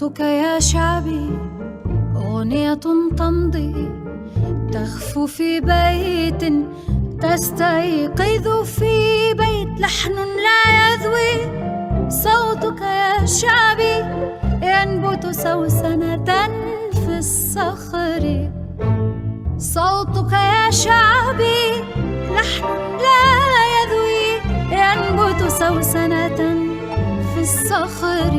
صوتك يا شعبي أغنية تمضي تخفو في بيت تستيقظ في بيت لحن لا يذوي صوتك يا شعبي ينبت سوسنة في الصخر صوتك يا شعبي لحن لا يذوي ينبت سوسنة في الصخر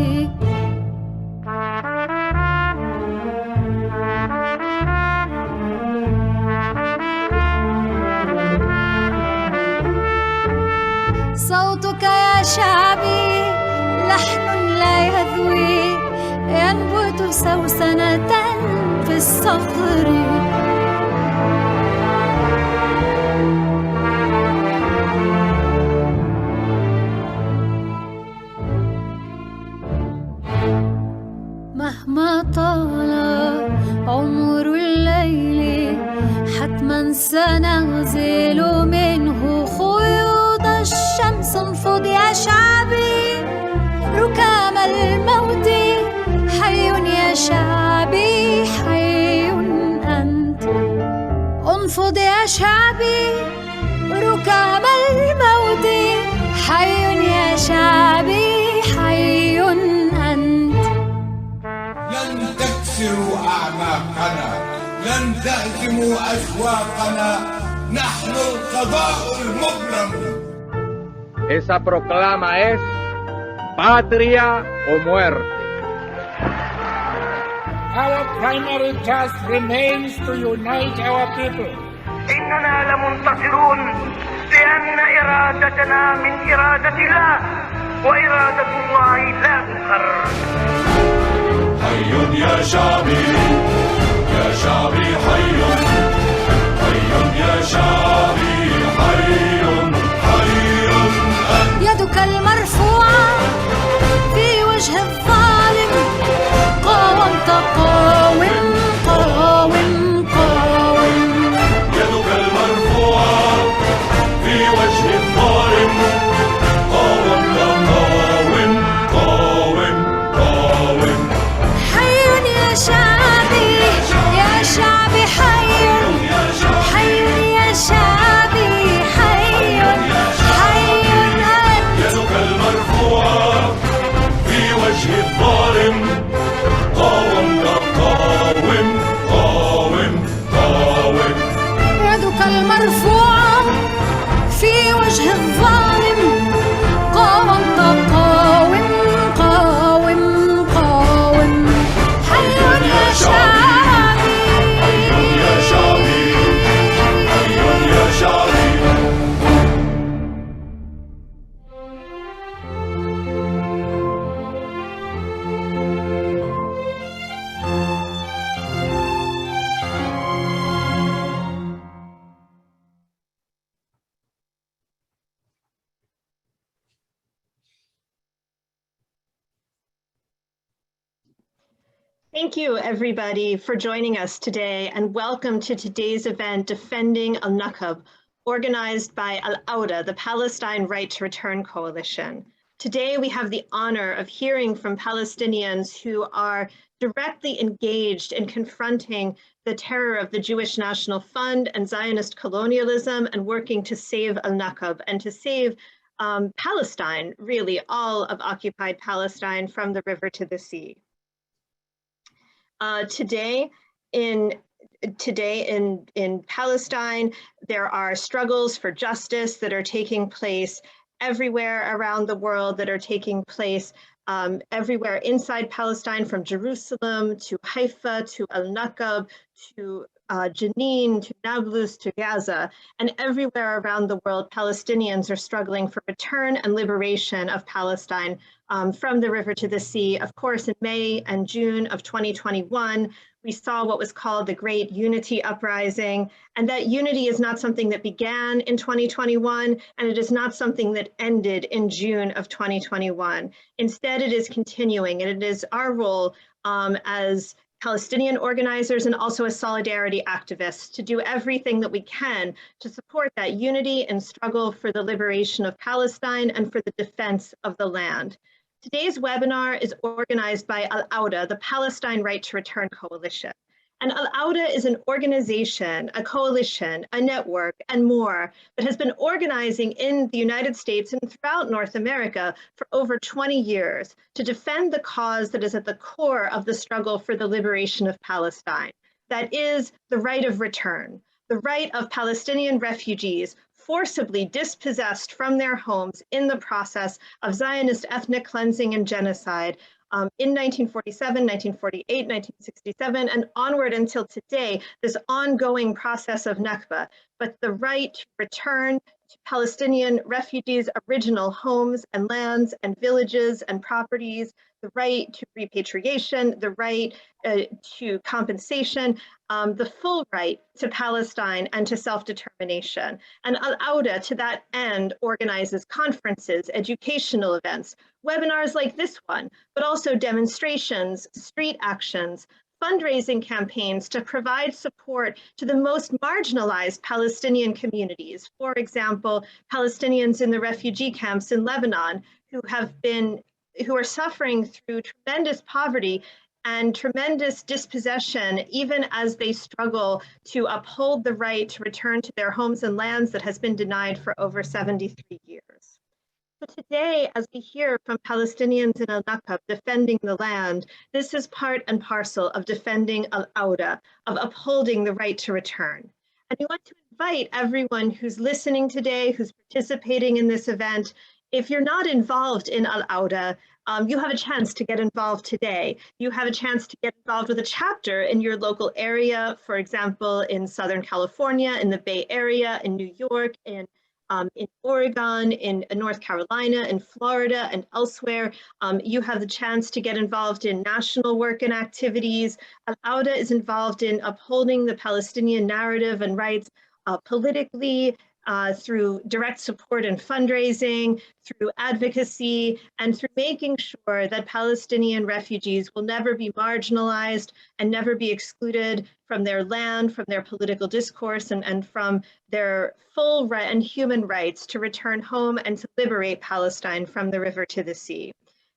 صوتك يا شعبي لحن لا يذوي ينبت سوسنة في الصخر مهما طال عمر الليل حتما سنغزل منه خيوط الشمس انفض يا شعبي ركام الموت حي يا شعبي حي أنت انفض يا شعبي ركام الموت حي يا شعبي حي أنت لن تكسروا أعناقنا لن تهزموا أشواقنا نحن القضاء المبرم. Esa proclama es patria o muerte. Our primary task remains to unite our people. إننا لمنتصرون لأن إرادتنا من إرادة الله وإرادة الله لا تخر. حي يا شعبي يا شعبي حي حي يا شعبي حي حي أنت يدك المرفوعة في وجه الظالم قاومت قاوم قاوم قاوم يدك المرفوعة في وجه الظالم قاومت قاوم قاوم قاوم حي يا شعبي يا شعبي حي حي يا شعبي حي حي أنت يدك المرفوعة في وجه الظالم قاومت قاوم قاوم قاوم يدك المرفوعة في وجه الظالم قاومت قاوم قاوم قاوم حي يا شعبي يا شعبي حي يا شعبي. Thank you, everybody, for joining us today, and welcome to today's event, Defending Al-Naqab, organized by Al-Awda, the Palestine Right to Return Coalition. Today, we have the honor of hearing from Palestinians who are directly engaged in confronting the terror of the Jewish National Fund and Zionist colonialism and working to save Al-Naqab and to save Palestine, really all of occupied Palestine from the river to the sea. Today in Palestine, there are struggles for justice that are taking place everywhere around the world, that are taking place everywhere inside Palestine, from Jerusalem to Haifa to Al-Naqab to Jenin to Nablus to Gaza, and everywhere around the world, Palestinians are struggling for return and liberation of Palestine from the river to the sea. Of course, in May and June of 2021, we saw what was called the Great Unity Uprising, and that unity is not something that began in 2021, and it is not something that ended in June of 2021. Instead, it is continuing, and it is our role as Palestinian organizers and also as solidarity activists to do everything that we can to support that unity and struggle for the liberation of Palestine and for the defense of the land. Today's webinar is organized by Al-Awda, the Palestine Right to Return Coalition. And Al-Awda is an organization, a coalition, a network, and more that has been organizing in the United States and throughout North America for over 20 years to defend the cause that is at the core of the struggle for the liberation of Palestine. That is the right of return, the right of Palestinian refugees forcibly dispossessed from their homes in the process of Zionist ethnic cleansing and genocide in 1947, 1948, 1967, and onward until today, this ongoing process of Nakba, but the right to return to Palestinian refugees' original homes and lands and villages and properties, the right to repatriation, the right to compensation, the full right to Palestine and to self-determination. And Al-Awda, to that end, organizes conferences, educational events, webinars like this one, but also demonstrations, street actions, fundraising campaigns to provide support to the most marginalized Palestinian communities. For example, Palestinians in the refugee camps in Lebanon who are suffering through tremendous poverty and tremendous dispossession, even as they struggle to uphold the right to return to their homes and lands that has been denied for over 73 years. So today, as we hear from Palestinians in Al-Naqab defending the land, this is part and parcel of defending Al-Awda, of upholding the right to return. And we want to invite everyone who's listening today, who's participating in this event. If you're not involved in Al-Awda, you have a chance to get involved today. You have a chance to get involved with a chapter in your local area, for example, in Southern California, in the Bay Area, in New York, in Oregon, in North Carolina, in Florida, and elsewhere. You have the chance to get involved in national work and activities. Al-Awda is involved in upholding the Palestinian narrative and rights politically, through direct support and fundraising, through advocacy, and through making sure that Palestinian refugees will never be marginalized and never be excluded from their land, from their political discourse, and from their full right and human rights to return home and to liberate Palestine from the river to the sea.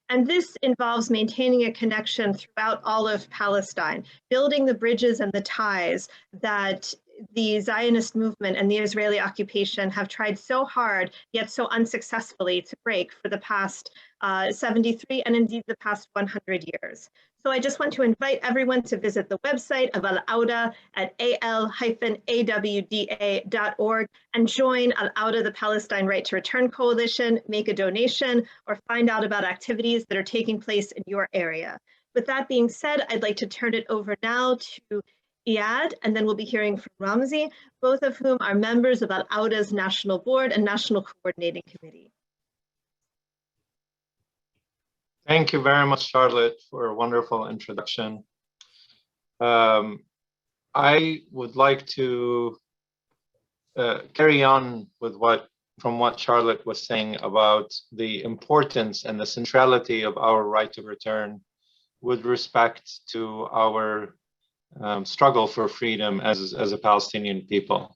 And this involves maintaining a connection throughout all of Palestine, building the bridges and the ties that the Zionist movement and the Israeli occupation have tried so hard, yet so unsuccessfully, to break for the past 73 and indeed the past 100 years. So I just want to invite everyone to visit the website of Al-Awda at al-awda.org and join Al-Awda, the Palestine Right to Return Coalition, make a donation, or find out about activities that are taking place in your area. With that being said, I'd like to turn it over now to Iyad, and then we'll be hearing from Ramzi, both of whom are members of Al-Awda's National Board and National Coordinating Committee. Thank you very much, Charlotte, for a wonderful introduction. I would like to carry on with what Charlotte was saying about the importance and the centrality of our right to return with respect to our struggle for freedom as a Palestinian people.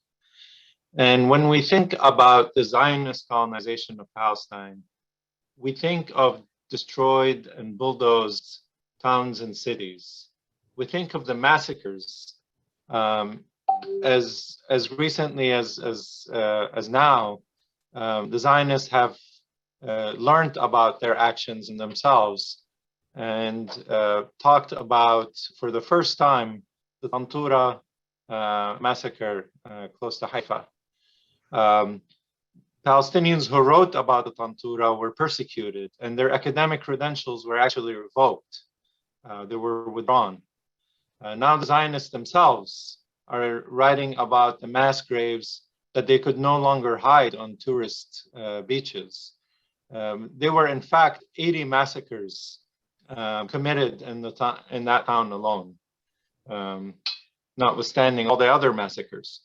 And when we think about the Zionist colonization of Palestine, we think of destroyed and bulldozed towns and cities. We think of the massacres as recently as now. The Zionists have learned about their actions in themselves and talked about, for the first time, the Tantura massacre close to Haifa. Palestinians who wrote about the Tantura were persecuted, and their academic credentials were actually revoked. They were withdrawn. Now the Zionists themselves are writing about the mass graves that they could no longer hide on tourist beaches. There were, in fact, 80 massacres committed in that town alone, notwithstanding all the other massacres.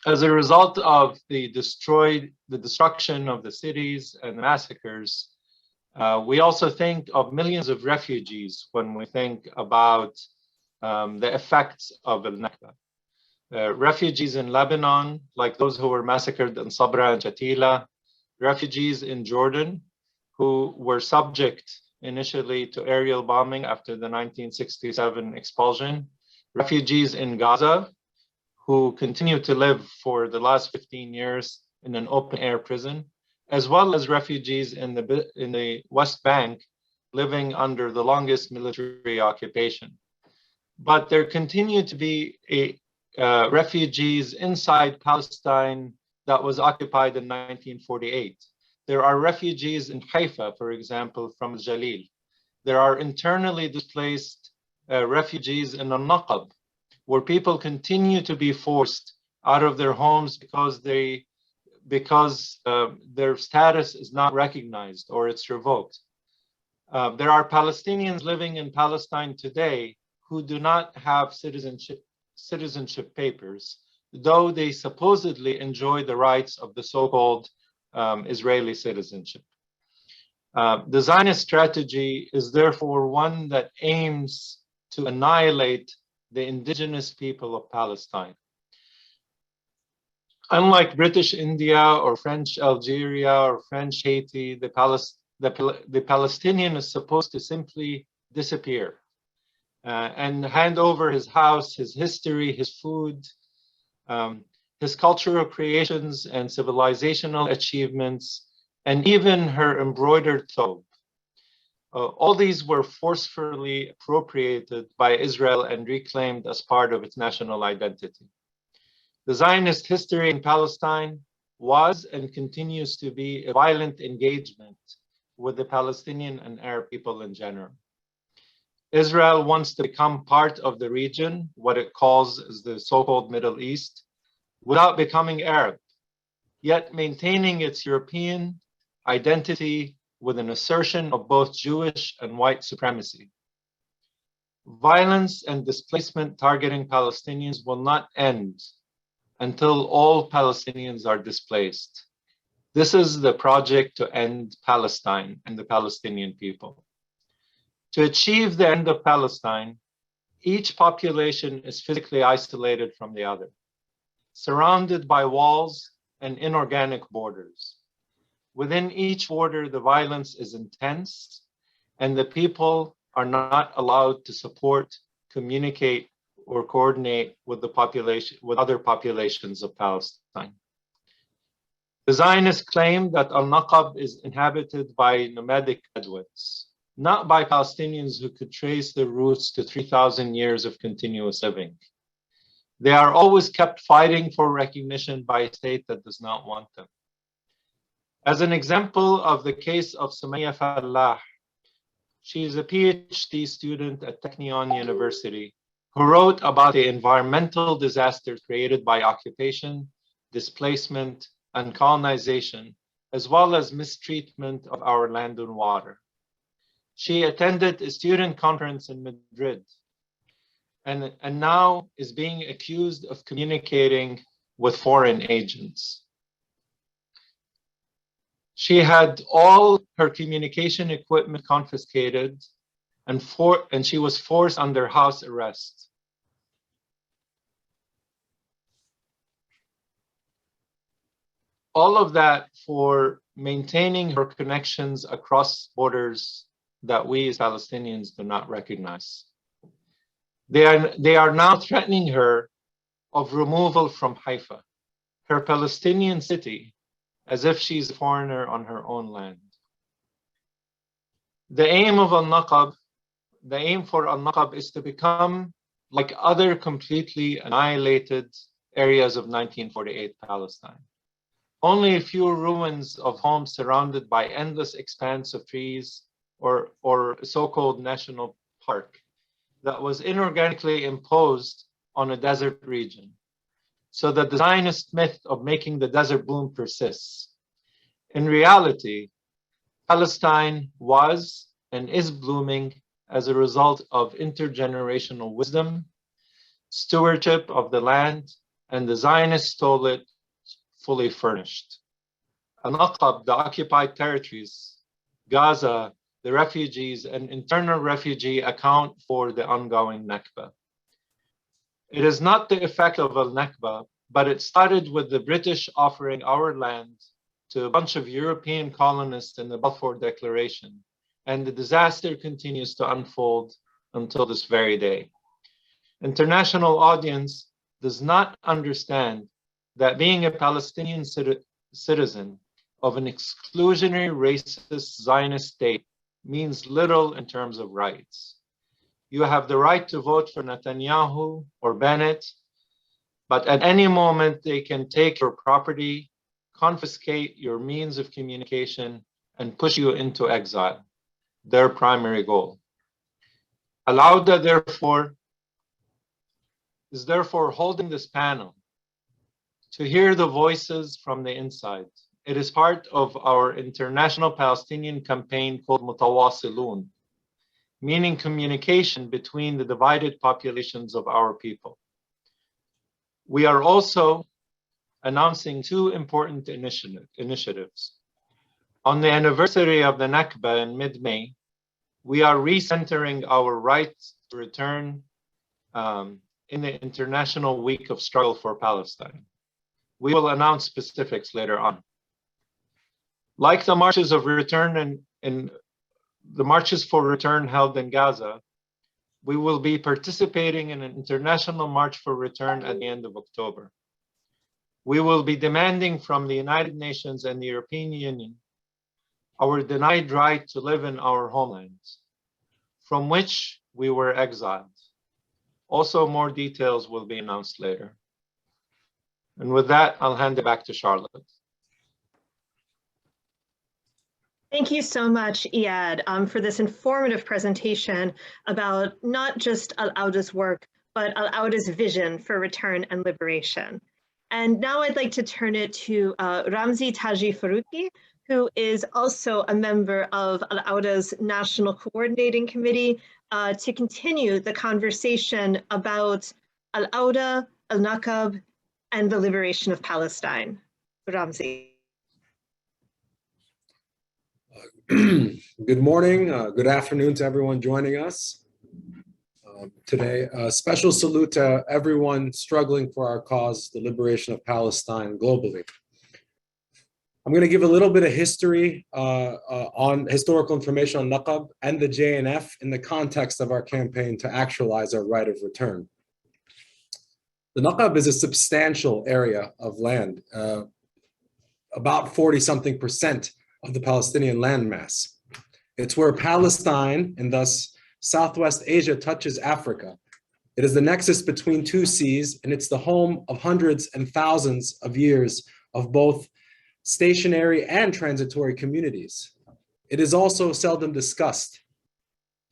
As a result of the destruction of the cities and the massacres, we also think of millions of refugees when we think about the effects of Al-Naqab. Refugees in Lebanon, like those who were massacred in Sabra and Shatila, refugees in Jordan, who were subject initially to aerial bombing after the 1967 expulsion, refugees in Gaza who continue to live for the last 15 years in an open air prison, as well as refugees in the West Bank living under the longest military occupation. But there continue to be refugees inside Palestine that was occupied in 1948. There are refugees in Haifa, for example, from Jalil. There are internally displaced refugees in Al-Naqab, where people continue to be forced out of their homes because their status is not recognized or it's revoked. There are Palestinians living in Palestine today who do not have citizenship papers, though they supposedly enjoy the rights of the so-called Israeli citizenship. The Zionist strategy is therefore one that aims to annihilate the indigenous people of Palestine. Unlike British India or French Algeria or French Haiti, the Palestinian is supposed to simply disappear and hand over his house, his history, his food, his cultural creations and civilizational achievements, and even her embroidered thobe. All these were forcefully appropriated by Israel and reclaimed as part of its national identity. The Zionist history in Palestine was and continues to be a violent engagement with the Palestinian and Arab people in general. Israel wants to become part of the region, what it calls the so-called Middle East, without becoming Arab, yet maintaining its European identity with an assertion of both Jewish and white supremacy. Violence and displacement targeting Palestinians will not end until all Palestinians are displaced. This is the project to end Palestine and the Palestinian people. To achieve the end of Palestine, each population is physically isolated from the other, surrounded by walls and inorganic borders. Within each border, the violence is intense, and the people are not allowed to support, communicate, or coordinate with the population, with other populations of Palestine. The Zionists claim that Al-Naqab is inhabited by nomadic Bedouins, not by Palestinians who could trace their roots to 3,000 years of continuous living. They are always kept fighting for recognition by a state that does not want them. As an example of the case of Sumaya Fallah, she is a PhD student at Technion University who wrote about the environmental disasters created by occupation, displacement, and colonization, as well as mistreatment of our land and water. She attended a student conference in Madrid and now is being accused of communicating with foreign agents. She had all her communication equipment confiscated and she was forced under house arrest. All of that for maintaining her connections across borders that we as Palestinians do not recognize. They are now threatening her of removal from Haifa, her Palestinian city, as if she's a foreigner on her own land. The aim for Al-Naqab is to become like other completely annihilated areas of 1948 Palestine. Only a few ruins of homes surrounded by endless expanse of trees or so-called national park that was inorganically imposed on a desert region, so that the Zionist myth of making the desert bloom persists. In reality, Palestine was and is blooming as a result of intergenerational wisdom, stewardship of the land, and the Zionists stole it fully furnished. Al-Naqab, the occupied territories, Gaza, the refugees, and internal refugee account for the ongoing Nakba. It is not the effect of Al-Nakba, but it started with the British offering our land to a bunch of European colonists in the Balfour Declaration, and the disaster continues to unfold until this very day. International audience does not understand that being a Palestinian citizen of an exclusionary racist Zionist state means little in terms of rights. You have the right to vote for Netanyahu or Bennett, but at any moment they can take your property, confiscate your means of communication, and push you into exile, their primary goal. Al-Awda, therefore, is holding this panel to hear the voices from the inside. It is part of our international Palestinian campaign called Mutawasilun, meaning communication between the divided populations of our people. We are also announcing two important initiatives. On the anniversary of the Nakba in mid-May, we are recentering our right to return in the International Week of Struggle for Palestine. We will announce specifics later on. Like the marches of return and the marches for return held in Gaza, we will be participating in an international march for return at the end of October. We will be demanding from the United Nations and the European Union our denied right to live in our homelands, from which we were exiled. Also, more details will be announced later. And with that, I'll hand it back to Charlotte. Thank you so much, Iyad, for this informative presentation about not just Al-Awda's work, but Al-Awda's vision for return and liberation. And now I'd like to turn it to Ramzi Taji Faruqi, who is also a member of Al-Awda's National Coordinating Committee, to continue the conversation about Al-Awda, Al-Naqab, and the liberation of Palestine. Ramzi. Good morning, good afternoon to everyone joining us today. A special salute to everyone struggling for our cause, the liberation of Palestine globally. I'm going to give a little bit of history on historical information on Naqab and the JNF in the context of our campaign to actualize our right of return. The Naqab is a substantial area of land, about 40-something% of the Palestinian landmass. It's where Palestine and thus Southwest Asia touches Africa. It is the nexus between two seas, and it's the home of hundreds and thousands of years of both stationary and transitory communities. It is also seldom discussed.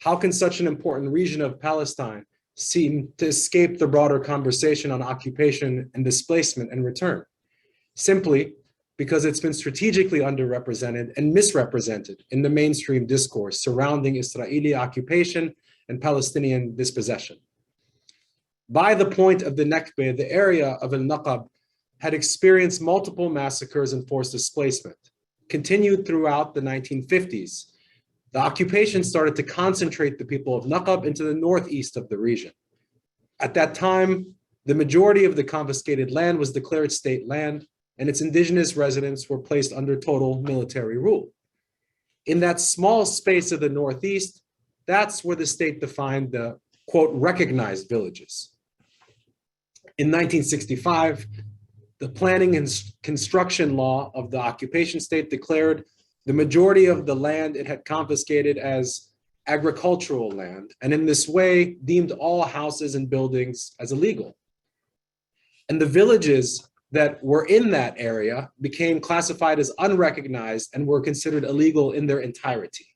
How can such an important region of Palestine seem to escape the broader conversation on occupation and displacement and return? Simply because it's been strategically underrepresented and misrepresented in the mainstream discourse surrounding Israeli occupation and Palestinian dispossession. By the point of the Nakba, the area of Al-Naqab had experienced multiple massacres and forced displacement. Continued throughout the 1950s, the occupation started to concentrate the people of Naqab into the northeast of the region. At that time, the majority of the confiscated land was declared state land, and its indigenous residents were placed under total military rule. In that small space of the northeast, that's where the state defined the, quote, recognized villages. In 1965, the planning and construction law of the occupation state declared the majority of the land it had confiscated as agricultural land, and in this way deemed all houses and buildings as illegal. And the villages that were in that area became classified as unrecognized and were considered illegal in their entirety.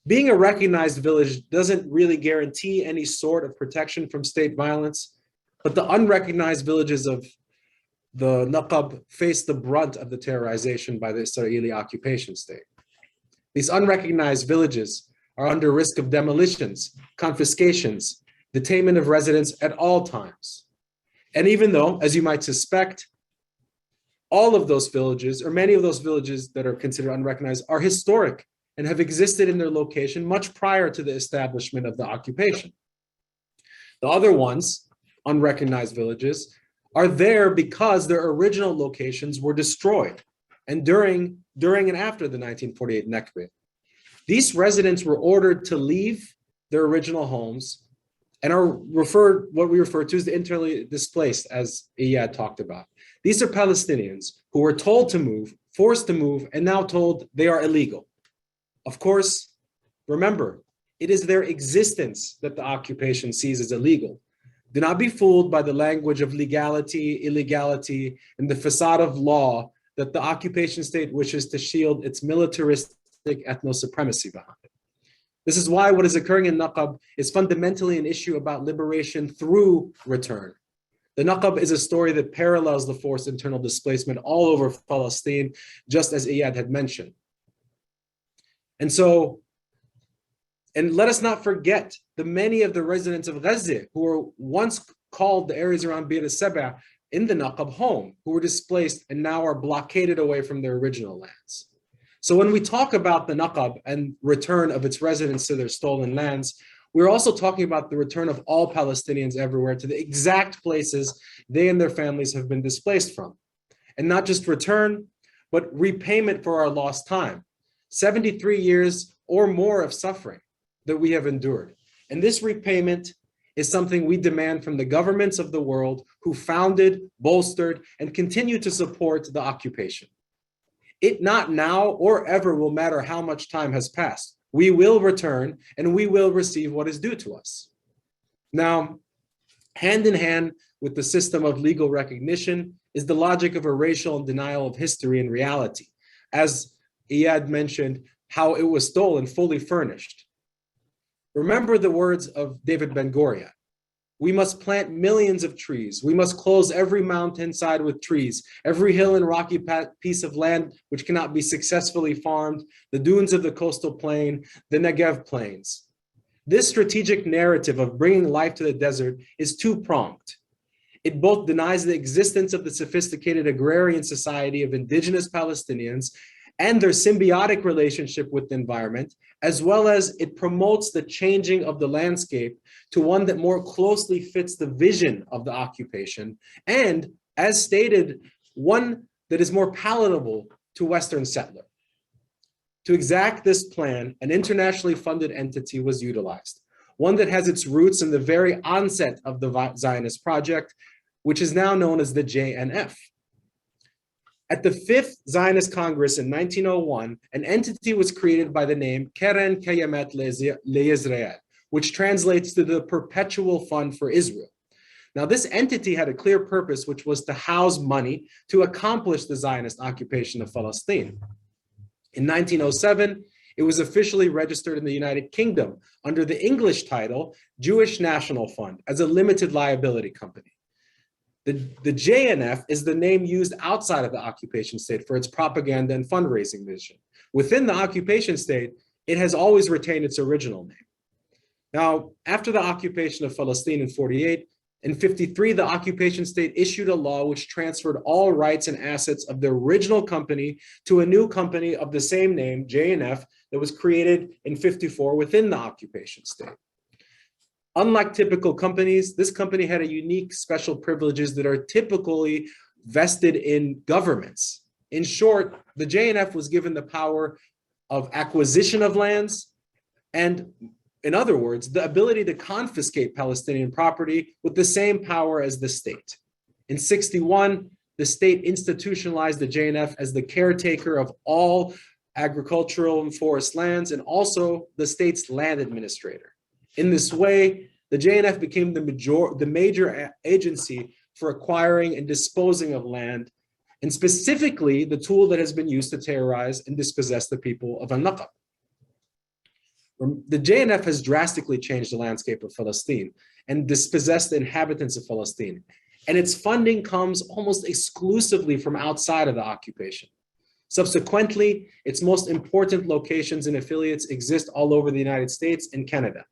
Being a recognized village doesn't really guarantee any sort of protection from state violence, but the unrecognized villages of the Naqab faced the brunt of the terrorization by the Israeli occupation state. These unrecognized villages are under risk of demolitions, confiscations, detainment of residents at all times. And even though, as you might suspect, all of those villages, or many of those villages that are considered unrecognized, are historic and have existed in their location much prior to the establishment of the occupation. The other ones, unrecognized villages, are there because their original locations were destroyed and during and after the 1948 Nakba. These residents were ordered to leave their original homes and are what we refer to as the internally displaced, as Iyad talked about. These are Palestinians who were told to move, forced to move, and now told they are illegal. Of course, remember, it is their existence that the occupation sees as illegal. Do not be fooled by the language of legality, illegality, and the facade of law that the occupation state wishes to shield its militaristic ethno-supremacy behind it. This is why what is occurring in Naqab is fundamentally an issue about liberation through return. The Naqab is a story that parallels the forced internal displacement all over Palestine, just as Iyad had mentioned. And let us not forget the many of the residents of Gaza who were once called the areas around Bir al-Saba in the Naqab home, who were displaced and now are blockaded away from their original lands. So when we talk about the Naqab and return of its residents to their stolen lands, we're also talking about the return of all Palestinians everywhere to the exact places they and their families have been displaced from. And not just return, but repayment for our lost time. 73 years or more of suffering that we have endured. And this repayment is something we demand from the governments of the world who founded, bolstered, and continue to support the occupation. It not now or ever will matter how much time has passed. We will return and we will receive what is due to us. Now, hand in hand with the system of legal recognition is the logic of erasure and denial of history and reality. As Iyad mentioned, how it was stolen fully furnished. Remember the words of David Ben-Gurion. We must plant millions of trees. We must close every mountainside with trees, every hill and rocky piece of land which cannot be successfully farmed, the dunes of the coastal plain, the Negev plains. This strategic narrative of bringing life to the desert is two-pronged. It both denies the existence of the sophisticated agrarian society of indigenous Palestinians and their symbiotic relationship with the environment, as well as it promotes the changing of the landscape to one that more closely fits the vision of the occupation, and, as stated, one that is more palatable to Western settler. To exact this plan, an internationally funded entity was utilized, one that has its roots in the very onset of the Zionist project, which is now known as the JNF. At the 5th Zionist Congress in 1901, an entity was created by the name Keren Kayemet LeIsrael, which translates to the Perpetual Fund for Israel. Now, this entity had a clear purpose, which was to house money to accomplish the Zionist occupation of Palestine. In 1907, it was officially registered in the United Kingdom under the English title Jewish National Fund as a limited liability company. The JNF is the name used outside of the occupation state for its propaganda and fundraising vision. Within the occupation state, it has always retained its original name. Now, after the occupation of Palestine in 48, in 53, the occupation state issued a law which transferred all rights and assets of the original company to a new company of the same name, JNF, that was created in 54 within the occupation state. Unlike typical companies, this company had a unique special privileges that are typically vested in governments. In short, the JNF was given the power of acquisition of lands and, in other words, the ability to confiscate Palestinian property with the same power as the state. In 61, the state institutionalized the JNF as the caretaker of all agricultural and forest lands and also the state's land administrator. In this way, the JNF became the major agency for acquiring and disposing of land, and specifically the tool that has been used to terrorize and dispossess the people of Al-Naqab. The JNF has drastically changed the landscape of Palestine and dispossessed the inhabitants of Palestine, and its funding comes almost exclusively from outside of the occupation. Subsequently, its most important locations and affiliates exist all over the United States and Canada.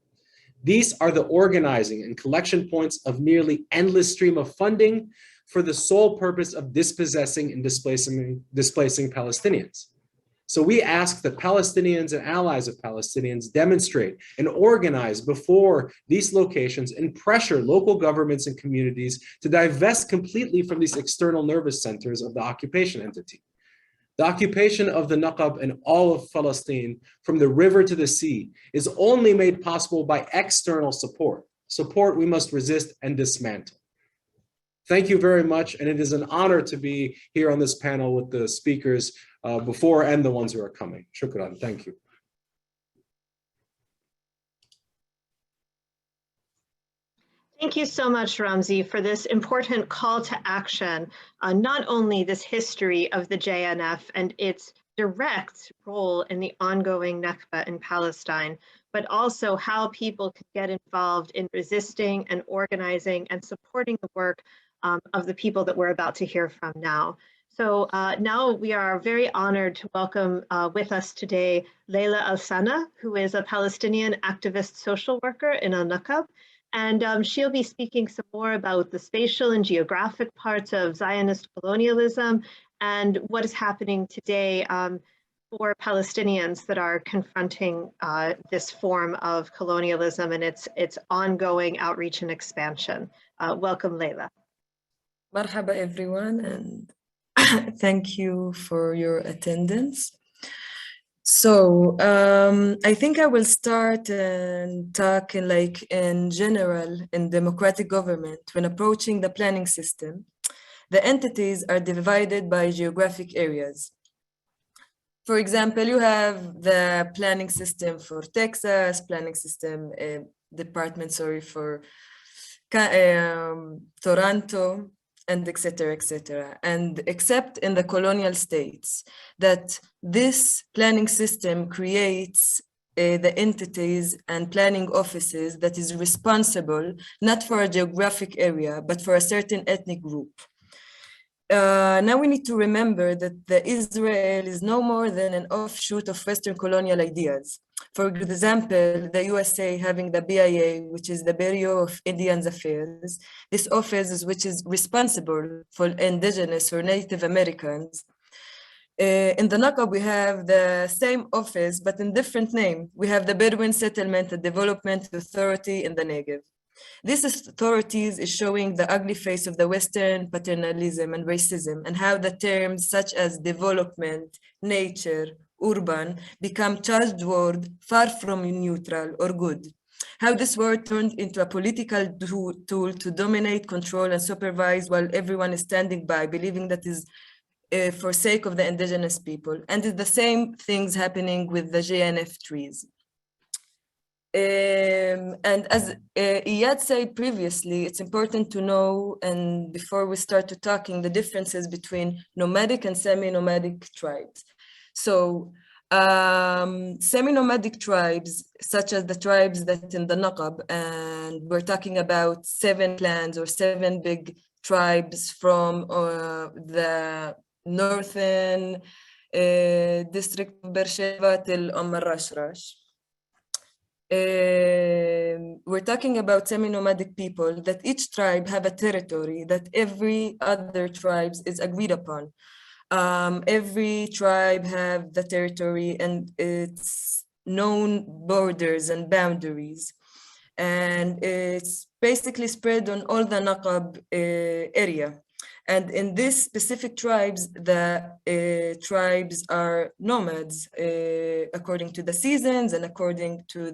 These are the organizing and collection points of nearly endless stream of funding for the sole purpose of dispossessing and displacing Palestinians. So we ask that Palestinians and allies of Palestinians demonstrate and organize before these locations and pressure local governments and communities to divest completely from these external nervous centers of the occupation entity. The occupation of the Naqab and all of Palestine, from the river to the sea, is only made possible by external support. Support we must resist and dismantle. Thank you very much, and it is an honor to be here on this panel with the speakers before and the ones who are coming. Shukran, thank you. Thank you so much, Ramzi, for this important call to action on not only this history of the JNF and its direct role in the ongoing Nakba in Palestine, but also how people can get involved in resisting and organizing and supporting the work of the people that we're about to hear from now. So now we are very honored to welcome with us today LAILA ALSANA, who is a Palestinian activist social worker in Al-Naqab. And she'll be speaking some more about the spatial and geographic parts of Zionist colonialism and what is happening today for Palestinians that are confronting this form of colonialism and its ongoing outreach and expansion. Welcome, LAILA. Marhaba everyone, and thank you for your attendance. So I think I will start and talk in general in democratic government. When approaching the planning system, the entities are divided by geographic areas. For example, you have the planning system for Texas, planning system department, for Toronto, and etc., etc. And except in the colonial states, that this planning system creates the entities and planning offices that is responsible not for a geographic area, but for a certain ethnic group. Now we need to remember that Israel is no more than an offshoot of Western colonial ideas. For example, the USA having the BIA, which is the Bureau of Indian Affairs. This office which is responsible for indigenous or Native Americans. In the Naqab, we have the same office, but in different name. We have the Bedouin Settlement and Development Authority in the Negev. This authorities is showing the ugly face of the Western paternalism and racism, and how the terms such as development, nature, urban become charged word far from neutral or good. How this word turned into a political tool to dominate, control, and supervise while everyone is standing by, believing that is for sake of the indigenous people. And it's the same things happening with the JNF trees. And as Iyad said previously, it's important to know, and before we start to talking, the differences between nomadic and semi-nomadic tribes. So semi-nomadic tribes, such as the tribes that in the Naqab, and we're talking about 7 clans or 7 big tribes from the northern district of Beersheba till Rashrash. We're talking about semi-nomadic people, that each tribe have a territory that every other tribes is agreed upon. Every tribe have the territory and its known borders and boundaries. And it's basically spread on all the Naqab area. And in this specific tribes, the tribes are nomads according to the seasons and according to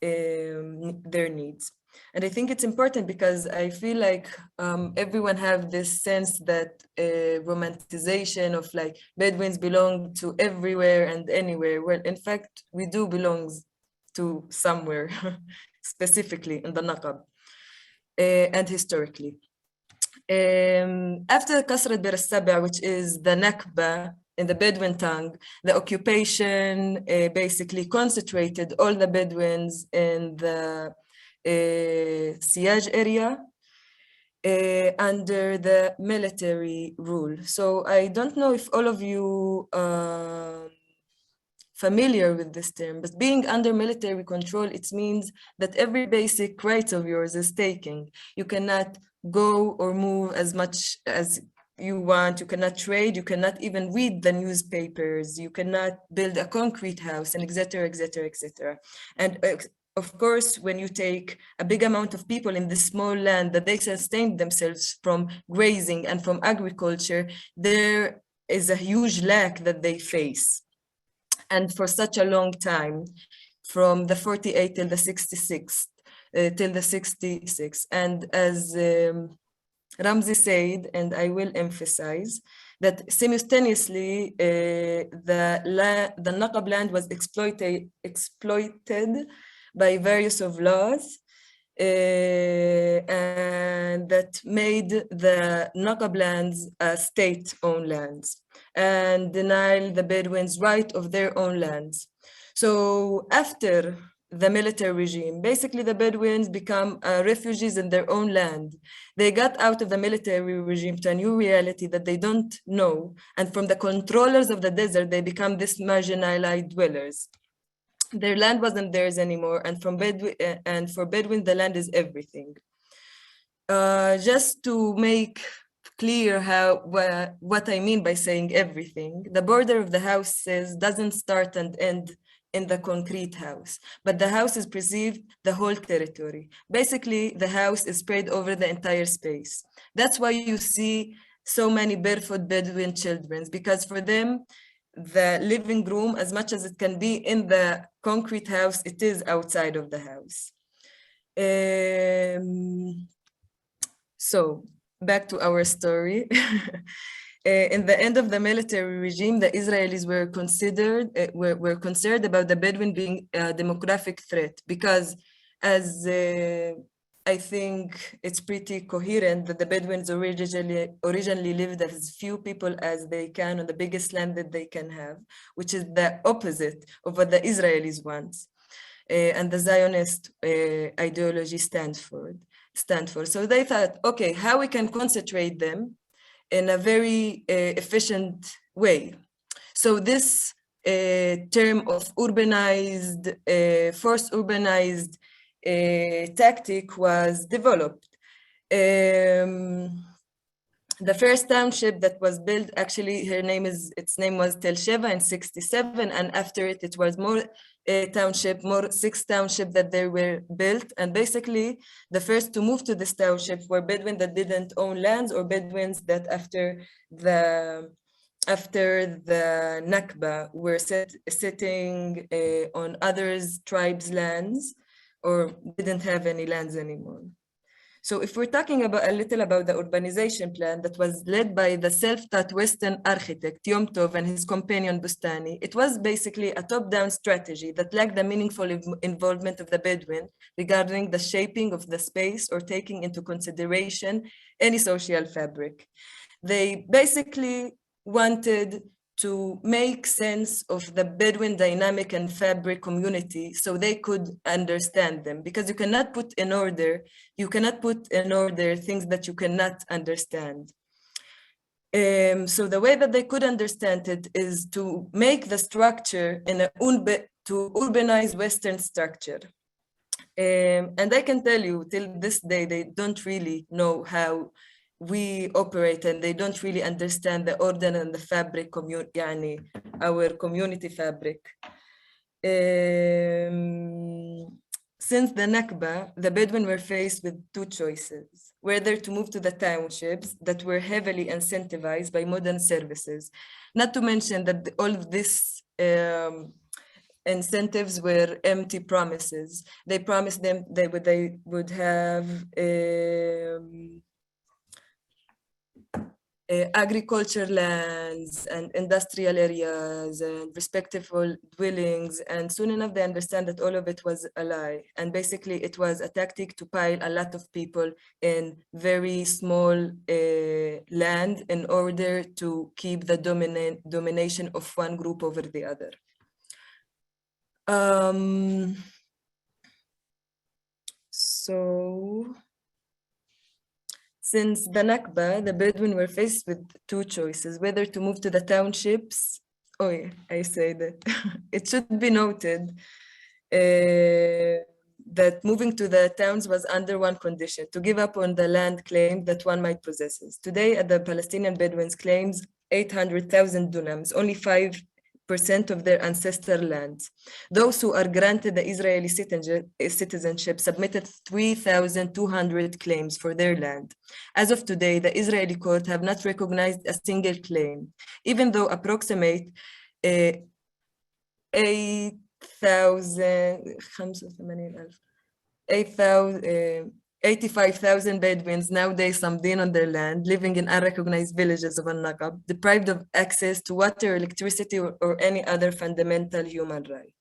their needs. And I think it's important because I feel like everyone have this sense that romanticization of like Bedouins belong to everywhere and anywhere. Well, in fact, we do belong to somewhere, specifically in the Naqab and historically. After Kasrat Bir al-Saba, which is the Nakba in the Bedouin tongue, the occupation basically concentrated all the Bedouins in the Siyaj area under the military rule. So I don't know if all of you are familiar with this term, but being under military control, it means that every basic right of yours is taken. You cannot go or move as much as you want, you cannot trade, you cannot even read the newspapers, you cannot build a concrete house, and etc., etc., etc. And of course, when you take a big amount of people in this small land that they sustain themselves from grazing and from agriculture, their is a huge lack that they face. And for such a long time, from the 48 till the 66, And as Ramzi said, and I will emphasize, that simultaneously the Naqab land was exploited by various of laws, and that made the Naqab lands state-owned lands and denied the Bedouins right of their own lands. So after the military regime, basically the Bedouins become refugees in their own land. They got out of the military regime to a new reality that they don't know. And from the controllers of the desert, they become these marginalized dwellers. Their land wasn't theirs anymore. And for Bedouins, the land is everything. Just to make clear what I mean by saying everything, the border of the houses doesn't start and end in the concrete house, but the house is perceived the whole territory. Basically, the house is spread over the entire space. That's why you see so many barefoot Bedouin children, because for them, the living room, as much as it can be in the concrete house, it is outside of the house. So back to our story. In the end of the military regime, the Israelis were concerned about the Bedouin being a demographic threat, because as I think it's pretty coherent that the Bedouins originally lived as few people as they can on the biggest land that they can have, which is the opposite of what the Israelis want. And the Zionist ideology stands for. So they thought, okay, how we can concentrate them in a very efficient way. So this term of urbanized, forced urbanized tactic was developed. The first township that was built, actually its name was Tel Sheva in 67, and after it was more six townships that they were built. And basically the first to move to this township were Bedouins that didn't own lands, or Bedouins that after the Nakba were sitting on others tribes' lands or didn't have any lands anymore. So if we're talking a little about the urbanization plan that was led by the self-taught Western architect Yom Tov and his companion Bustani, it was basically a top-down strategy that lacked the meaningful involvement of the Bedouin regarding the shaping of the space or taking into consideration any social fabric. They basically wanted to make sense of the Bedouin dynamic and fabric community so they could understand them, because you cannot put in order things that you cannot understand. So the way that they could understand it is to make the structure to urbanize Western structure. And I can tell you till this day, they don't really know how we operate, and they don't really understand the order and the fabric, our community fabric. Since the Nakba, the Bedouin were faced with two choices: whether to move to the townships that were heavily incentivized by modern services. Not to mention that all of these incentives were empty promises. They promised them they would have agriculture lands and industrial areas and respectable dwellings, and soon enough they understand that all of it was a lie, and basically it was a tactic to pile a lot of people in very small land in order to keep the domination of one group over the other. So since the Nakba, the Bedouin were faced with two choices: whether to move to the townships. Oh yeah, I say that. It should be noted that moving to the towns was under one condition: to give up on the land claim that one might possess. Today, the Palestinian Bedouins claims 800,000 dunams. Only 5 of their ancestral lands. Those who are granted the Israeli citizenship submitted 3,200 claims for their land. As of today, the Israeli court have not recognized a single claim, even though approximate 85,000 Bedouins nowadays Samdin on their land, living in unrecognized villages of Al-Naqab, deprived of access to water, electricity, or any other fundamental human right.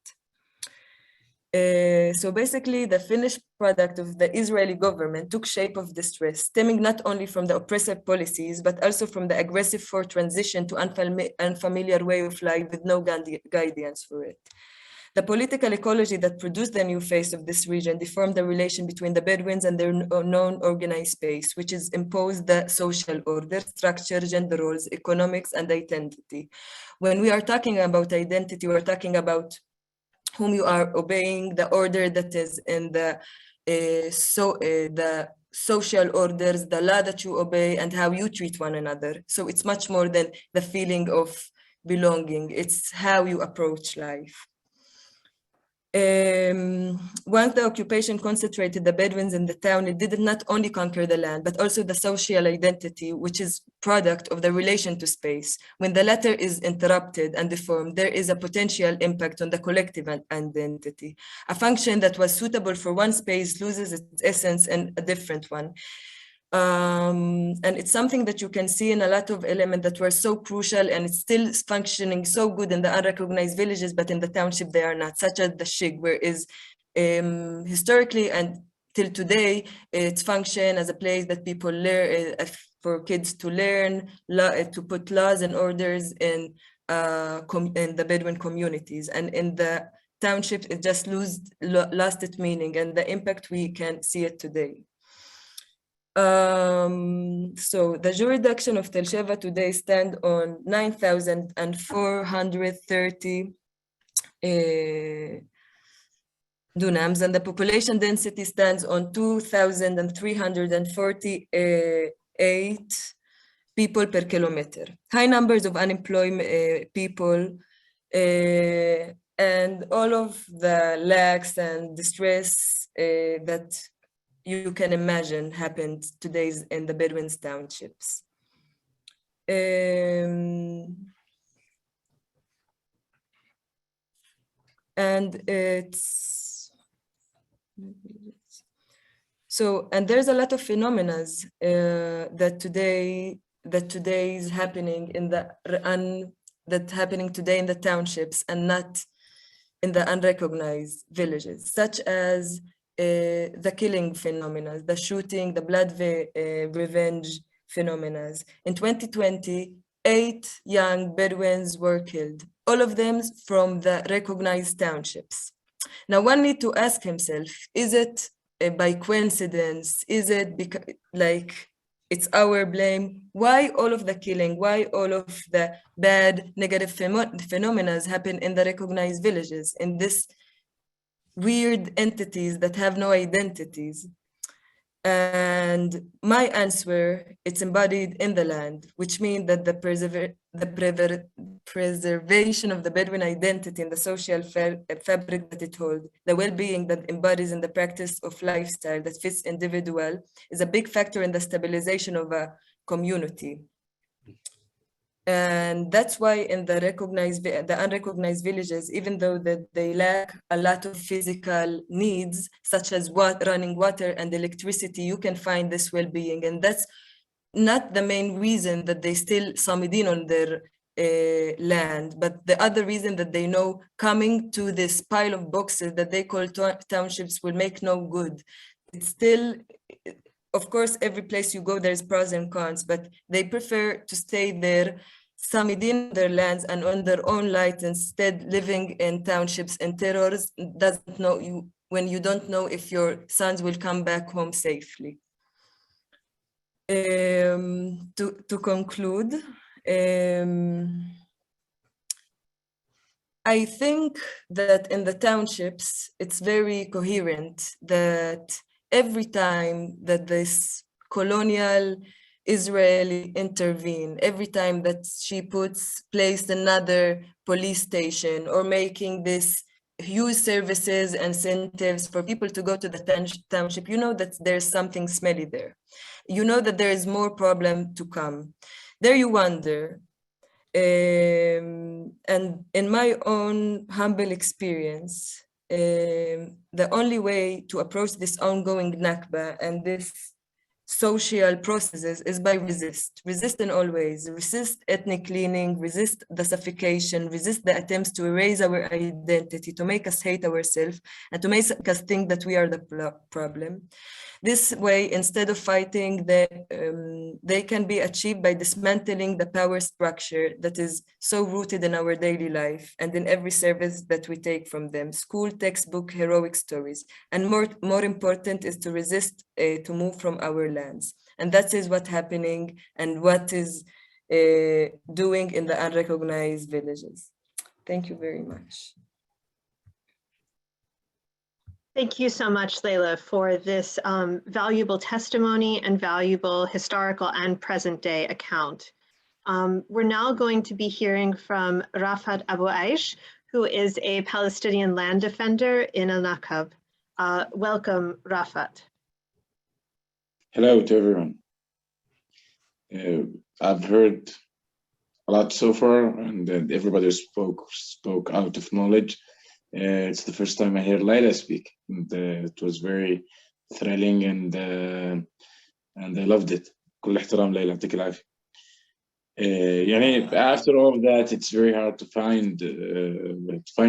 So basically, the finished product of the Israeli government took shape of distress, stemming not only from the oppressive policies, but also from the aggressive forced transition to unfamiliar way of life with no guidance for it. The political ecology that produced the new face of this region deformed the relation between the Bedouins and their known organized space, which is imposed the social order, structure, gender roles, economics, and identity. When we are talking about identity, we're talking about whom you are obeying, the order that is in the social orders, the law that you obey, and how you treat one another. So it's much more than the feeling of belonging. It's how you approach life. Once the occupation concentrated the Bedouins in the town, it did not only conquer the land, but also the social identity, which is product of the relation to space. When the latter is interrupted and deformed, there is a potential impact on the collective identity. A function that was suitable for one space loses its essence in a different one. And it's something that you can see in a lot of elements that were so crucial, and it's still functioning so good in the unrecognized villages, but in the township they are not, such as the shig, where is historically and till today it's function as a place that people learn, for kids to learn, to put laws and orders in the Bedouin communities, and in the townships it just lost its meaning, and the impact we can see it today. So the jurisdiction of Tel Sheva today stand on 9,430 dunams, and the population density stands on 2,348 people per kilometer. High numbers of unemployed people, and all of the lacks and distress that you can imagine happened today in the Bedouin townships. And it's, so, and there's a lot of phenomena that today is happening in happening today in the townships and not in the unrecognized villages, such as the killing phenomena, the shooting, the blood revenge phenomena. In 2020, 8 young Bedouins were killed, all of them from the recognized townships. Now one need to ask himself, is it by coincidence? Is it because, like, it's our blame? Why all of the killing? Why all of the bad negative phenomena happen in the recognized villages, in this weird entities that have no identities? And my answer, it's embodied in the land, which means that the preservation of the Bedouin identity and the social fabric that it holds, the well-being that embodies in the practice of lifestyle that fits individual, is a big factor in the stabilization of a community. And that's why in the unrecognized villages, even though that they lack a lot of physical needs, such as running water and electricity, you can find this well-being. And that's not the main reason that they still samidin on their land, but the other reason that they know coming to this pile of boxes that they call townships will make no good. It's still, of course, every place you go, there's pros and cons, but they prefer to stay there, samidin their lands and on their own light, instead living in townships and terrors doesn't know you when you don't know if your sons will come back home safely. To conclude, I think that in the townships, it's very coherent that every time that this colonial Israeli intervene every time that she placed another police station or making this huge services and incentives for people to go to the township, you know that there's something smelly there. You know that there is more problem to come. There you wonder. And in my own humble experience, the only way to approach this ongoing Nakba and this social processes is by resist in all ways, resist ethnic cleaning, resist the suffocation, resist the attempts to erase our identity, to make us hate ourselves, and to make us think that we are the problem. This way, instead of fighting, they can be achieved by dismantling the power structure that is so rooted in our daily life and in every service that we take from them, school, textbook, heroic stories. And more important is to resist to move from our lands. And that is what's happening and what is doing in the unrecognized villages. Thank you very much. Thank you so much, Leila, for this valuable testimony and valuable historical and present day account. We're now going to be hearing from RAAFAT Abu Aish, who is a Palestinian land defender in Al-Naqab. Welcome, RAAFAT. Hello to everyone. I've heard a lot so far, and everybody spoke out of knowledge. It's the first time I hear LAILA speak, and it was very thrilling, and I loved it. كل احترام ليلى، يعطيك العافية. يعني after all of that, it's very hard to find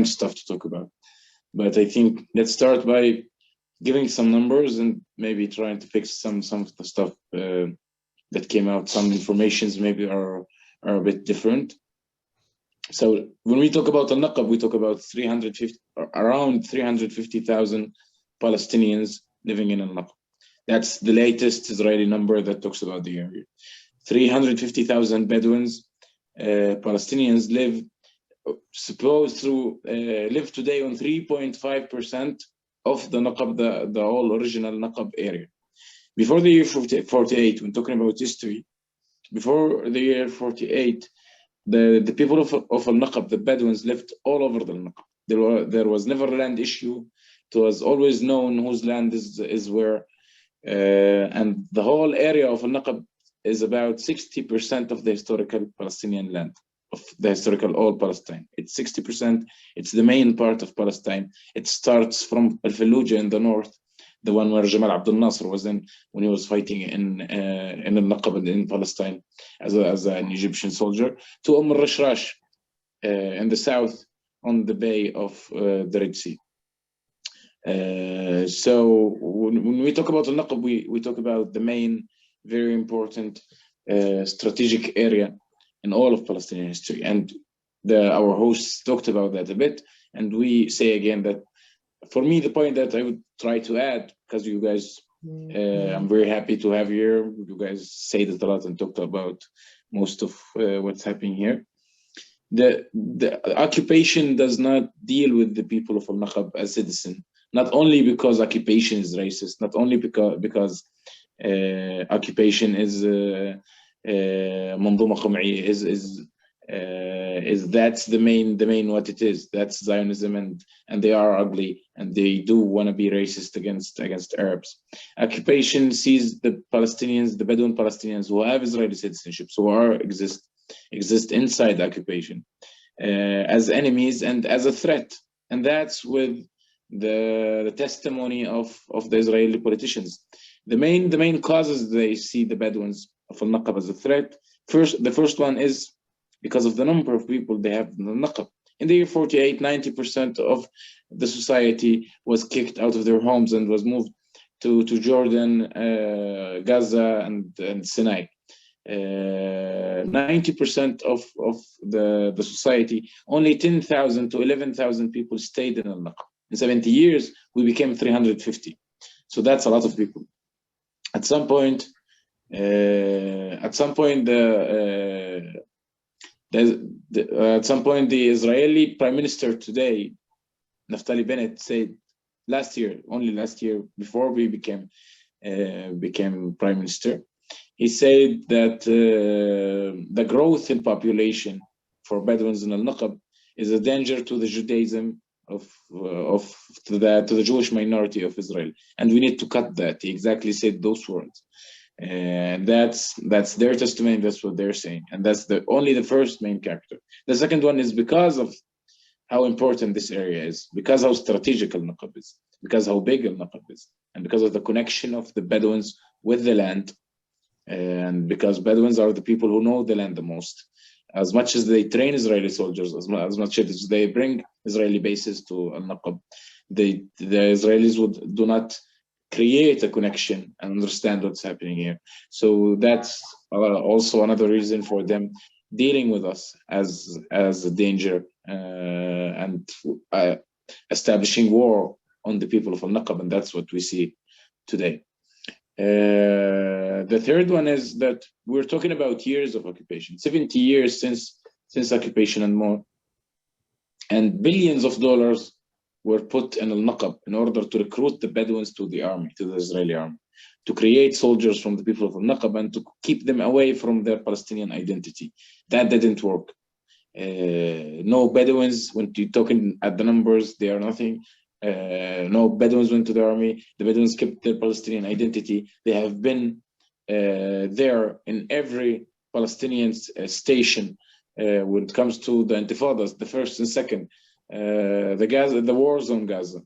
stuff to talk about. But I think let's start by giving some numbers and maybe trying to fix some of the stuff that came out. Some informations maybe are a bit different. So when we talk about Al-Naqab, we talk about around 350,000 Palestinians living in Al-Naqab. That's the latest Israeli number that talks about the area. 350,000 Bedouins, Palestinians live today on 3.5% of the Naqab, the whole original Naqab area. Before the year 48, when talking about history, before the year 48, the people of Al-Naqab, the Bedouins, lived all over the Naqab. There was never a land issue. It was always known whose land is where. And the whole area of Al-Naqab is about 60% of the historical Palestinian land, of the historical all Palestine. It's 60%. It's the main part of Palestine. It starts from Al-Fallujah in the north, the one where Jamal Abdel Nasser was in when he was fighting in Al-Naqab in Palestine as an Egyptian soldier, to al-Rashrash in the south on the bay of the Red Sea. So when we talk about Al-Naqab, we talk about the main, very important strategic area in all of Palestinian history. And our hosts talked about that a bit. And we say again that for me, the point that I would try to add, because you guys, I'm very happy to have you here. You guys said it a lot and talked about most of what's happening here. The occupation does not deal with the people of Al-Naqab as citizens, not only because occupation is racist, not only because occupation is منظومة قمعية, is that's the main what it is. That's Zionism, and they are ugly, and they do want to be racist against Arabs. Occupation sees the Palestinians, the Bedouin Palestinians who have Israeli citizenships, who exist inside the occupation, as enemies and as a threat. And that's with the testimony of the Israeli politicians. The main causes they see the Bedouins of Al-Naqab as a threat. The first one is because of the number of people they have in Al-Naqab. In the year 48, 90% of the society was kicked out of their homes and was moved to Jordan, Gaza, and Sinai. 90% of the society, only 10,000 to 11,000 people stayed in Al-Naqab. In 70 years, we became 350. So that's a lot of people. At some point, the Israeli Prime Minister today, Naftali Bennett, said last year, before we became Prime Minister, he said that the growth in population for Bedouins in Al-Naqab is a danger to the Judaism to the Jewish minority of Israel, and we need to cut that. He exactly said those words, and that's their testimony. That's what they're saying, and that's only the first main character. The second one is because of how important this area is, because how strategic Al-Naqab is, because how big Al-Naqab is, and because of the connection of the Bedouins with the land, and because Bedouins are the people who know the land the most. As much as they train Israeli soldiers, as much as they bring Israeli bases to Al-Naqab, the Israelis do not create a connection and understand what's happening here. So that's also another reason for them dealing with us as a danger and establishing war on the people of Al-Naqab, and that's what we see today. The third one is that we're talking about years of occupation, 70 years since occupation and more, and billions of dollars were put in Al-Naqab in order to recruit the Bedouins to the army, to the Israeli army, to create soldiers from the people of Al-Naqab and to keep them away from their Palestinian identity. That didn't work. No Bedouins, when you're talking at the numbers, they are nothing. No Bedouins went to the army. The Bedouins kept their Palestinian identity. They have been there in every Palestinian station when it comes to the intifadas, the first and second, the war zone Gaza,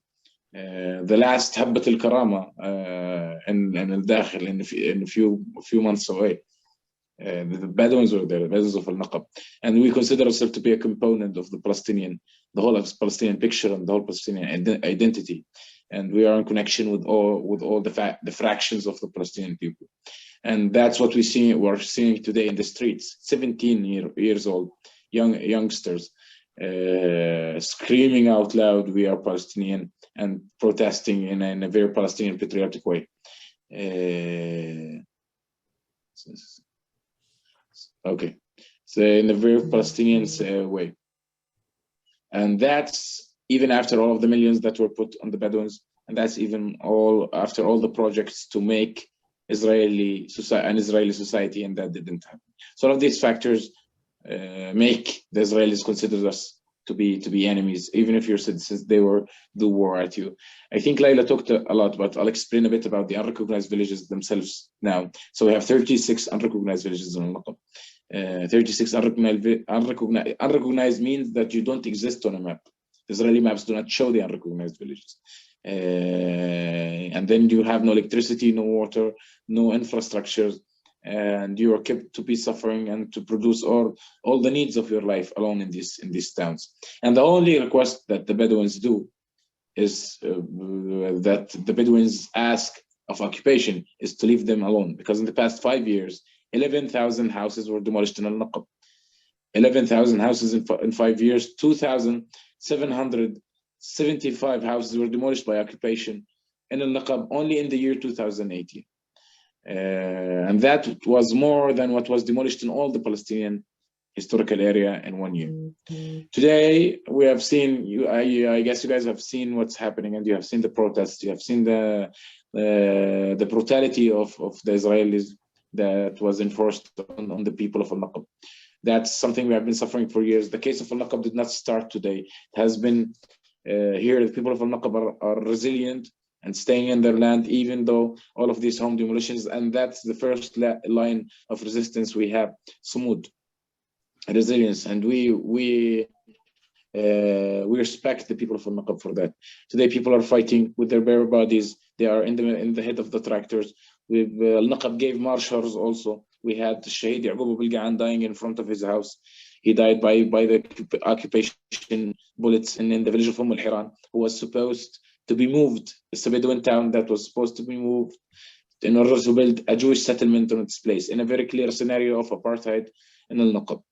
the last Habbat al-Karama in Al-Dakhil in a few months away. The Bedouins were there, the Bedouins of Al-Naqab, and we consider ourselves to be a component of the whole Palestinian picture and the whole Palestinian identity, and we are in connection with all the fractions of the Palestinian people, and that's what we're seeing today in the streets. 17 years old youngsters screaming out loud, "We are Palestinian," and protesting in a very Palestinian patriotic way. Okay, so in a very Palestinian way. And that's even after all of the millions that were put on the Bedouins, and that's even after all the projects to make an Israeli society, and that didn't happen. So all of these factors make the Israelis consider us to be enemies, even if you're citizens. They do war at you. I think Laila talked a lot, but I'll explain a bit about the unrecognized villages themselves now. So we have 36 unrecognized villages in Al-Naqab. 36 unrecognized means that you don't exist on a map. The Israeli maps do not show the unrecognized villages. And then you have no electricity, no water, no infrastructure, and you are kept to be suffering and to produce all the needs of your life alone in these towns. And the only request that the Bedouins do is that the Bedouins ask of occupation is to leave them alone, because in the past 5 years, 11,000 houses were demolished in Al-Naqab. 11,000 houses in 5 years. 2,775 houses were demolished by occupation in Al-Naqab only in the year 2018. And that was more than what was demolished in all the Palestinian historical area in 1 year. Today, we have seen, I guess you guys have seen what's happening, and you have seen the protests, you have seen the brutality of the Israelis that was enforced on the people of Al-Naqab. That's something we have been suffering for years. The case of Al-Naqab did not start today. It has been here. The people of Al-Naqab are resilient and staying in their land, even though all of these home demolitions, and that's the first line of resistance we have, Sumud, resilience, and we respect the people of Al-Naqab for that. Today, people are fighting with their bare bodies. They are in the head of the tractors. Al-Naqab gave marshals also. We had Shahid Yaqub Bilgaan dying in front of his house. He died by the occupation bullets in the village of Al-Hiran, who was supposed to be moved. It's a Bedouin town that was supposed to be moved in order to build a Jewish settlement on its place, in a very clear scenario of apartheid in Al-Naqab.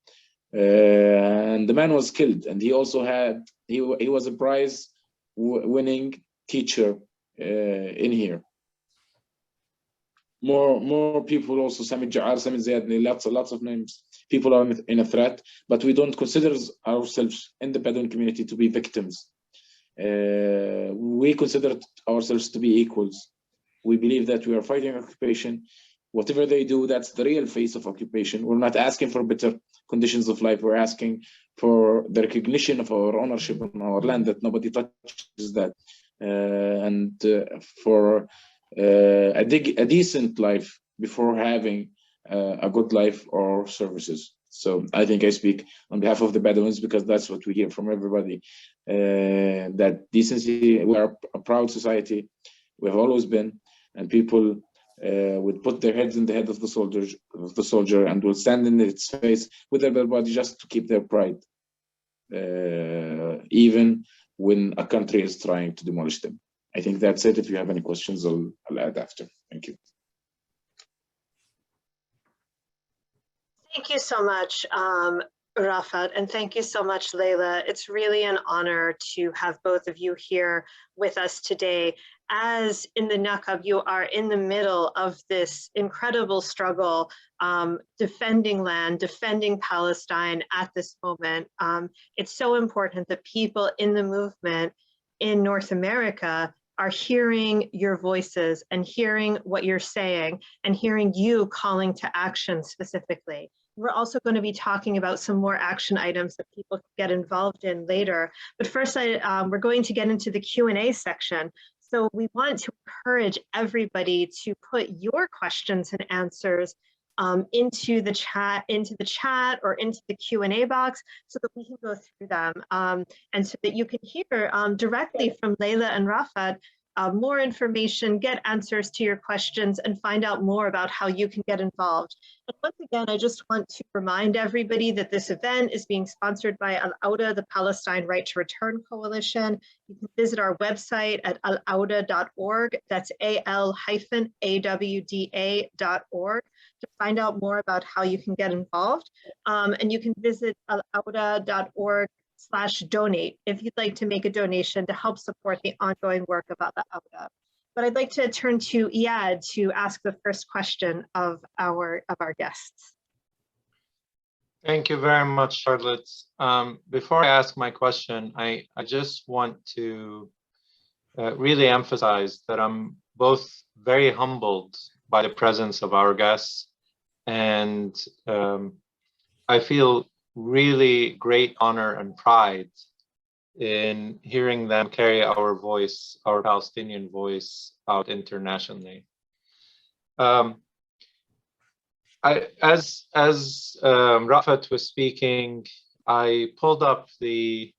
And the man was killed, and he also he was a prize-winning teacher in here. More people also, Sami Ja'ar, Sami Zayadni, lots of names. People are in a threat, but we don't consider ourselves in the Bedouin community to be victims. We consider ourselves to be equals. We believe that we are fighting occupation. Whatever they do, that's the real face of occupation. We're not asking for better conditions of life. We're asking for the recognition of our ownership on our land, that nobody touches that, and for a decent life before having a good life or services. So I think I speak on behalf of the Bedouins, because that's what we hear from everybody, that decency, we are a proud society, we have always been, and people would put their heads in the head of the soldier and will stand in its face with everybody just to keep their pride, even when a country is trying to demolish them. I think that's it. If you have any questions, I'll add after. Thank you. Thank you so much, RAAFAT, and thank you so much, LAILA. It's really an honor to have both of you here with us today. As in the Naqab, you are in the middle of this incredible struggle, defending land, defending Palestine at this moment. It's so important that people in the movement in North America are hearing your voices and hearing what you're saying and hearing you calling to action specifically. We're also going to be talking about some more action items that people can get involved in later. But first, we're going to get into the Q&A section. So we want to encourage everybody to put your questions and answers into the chat or into the Q&A box so that we can go through them and so that you can hear directly from LAILA and RAAFAT more information, get answers to your questions, and find out more about how you can get involved. And once again, I just want to remind everybody that this event is being sponsored by Al-Awda, the Palestine Right to Return Coalition. You can visit our website at alawda.org. That's al-awda.org to find out more about how you can get involved. And you can visit alawda.org/donate if you'd like to make a donation to help support the ongoing work of Al-Awda. But I'd like to turn to Iyad to ask the first question of our guests. Thank you very much, Charlotte. Before I ask my question, I just want to really emphasize that I'm both very humbled by the presence of our guests, and I feel really great honor and pride in hearing them carry our voice, our Palestinian voice, out internationally. As RAAFAT was speaking, I pulled up the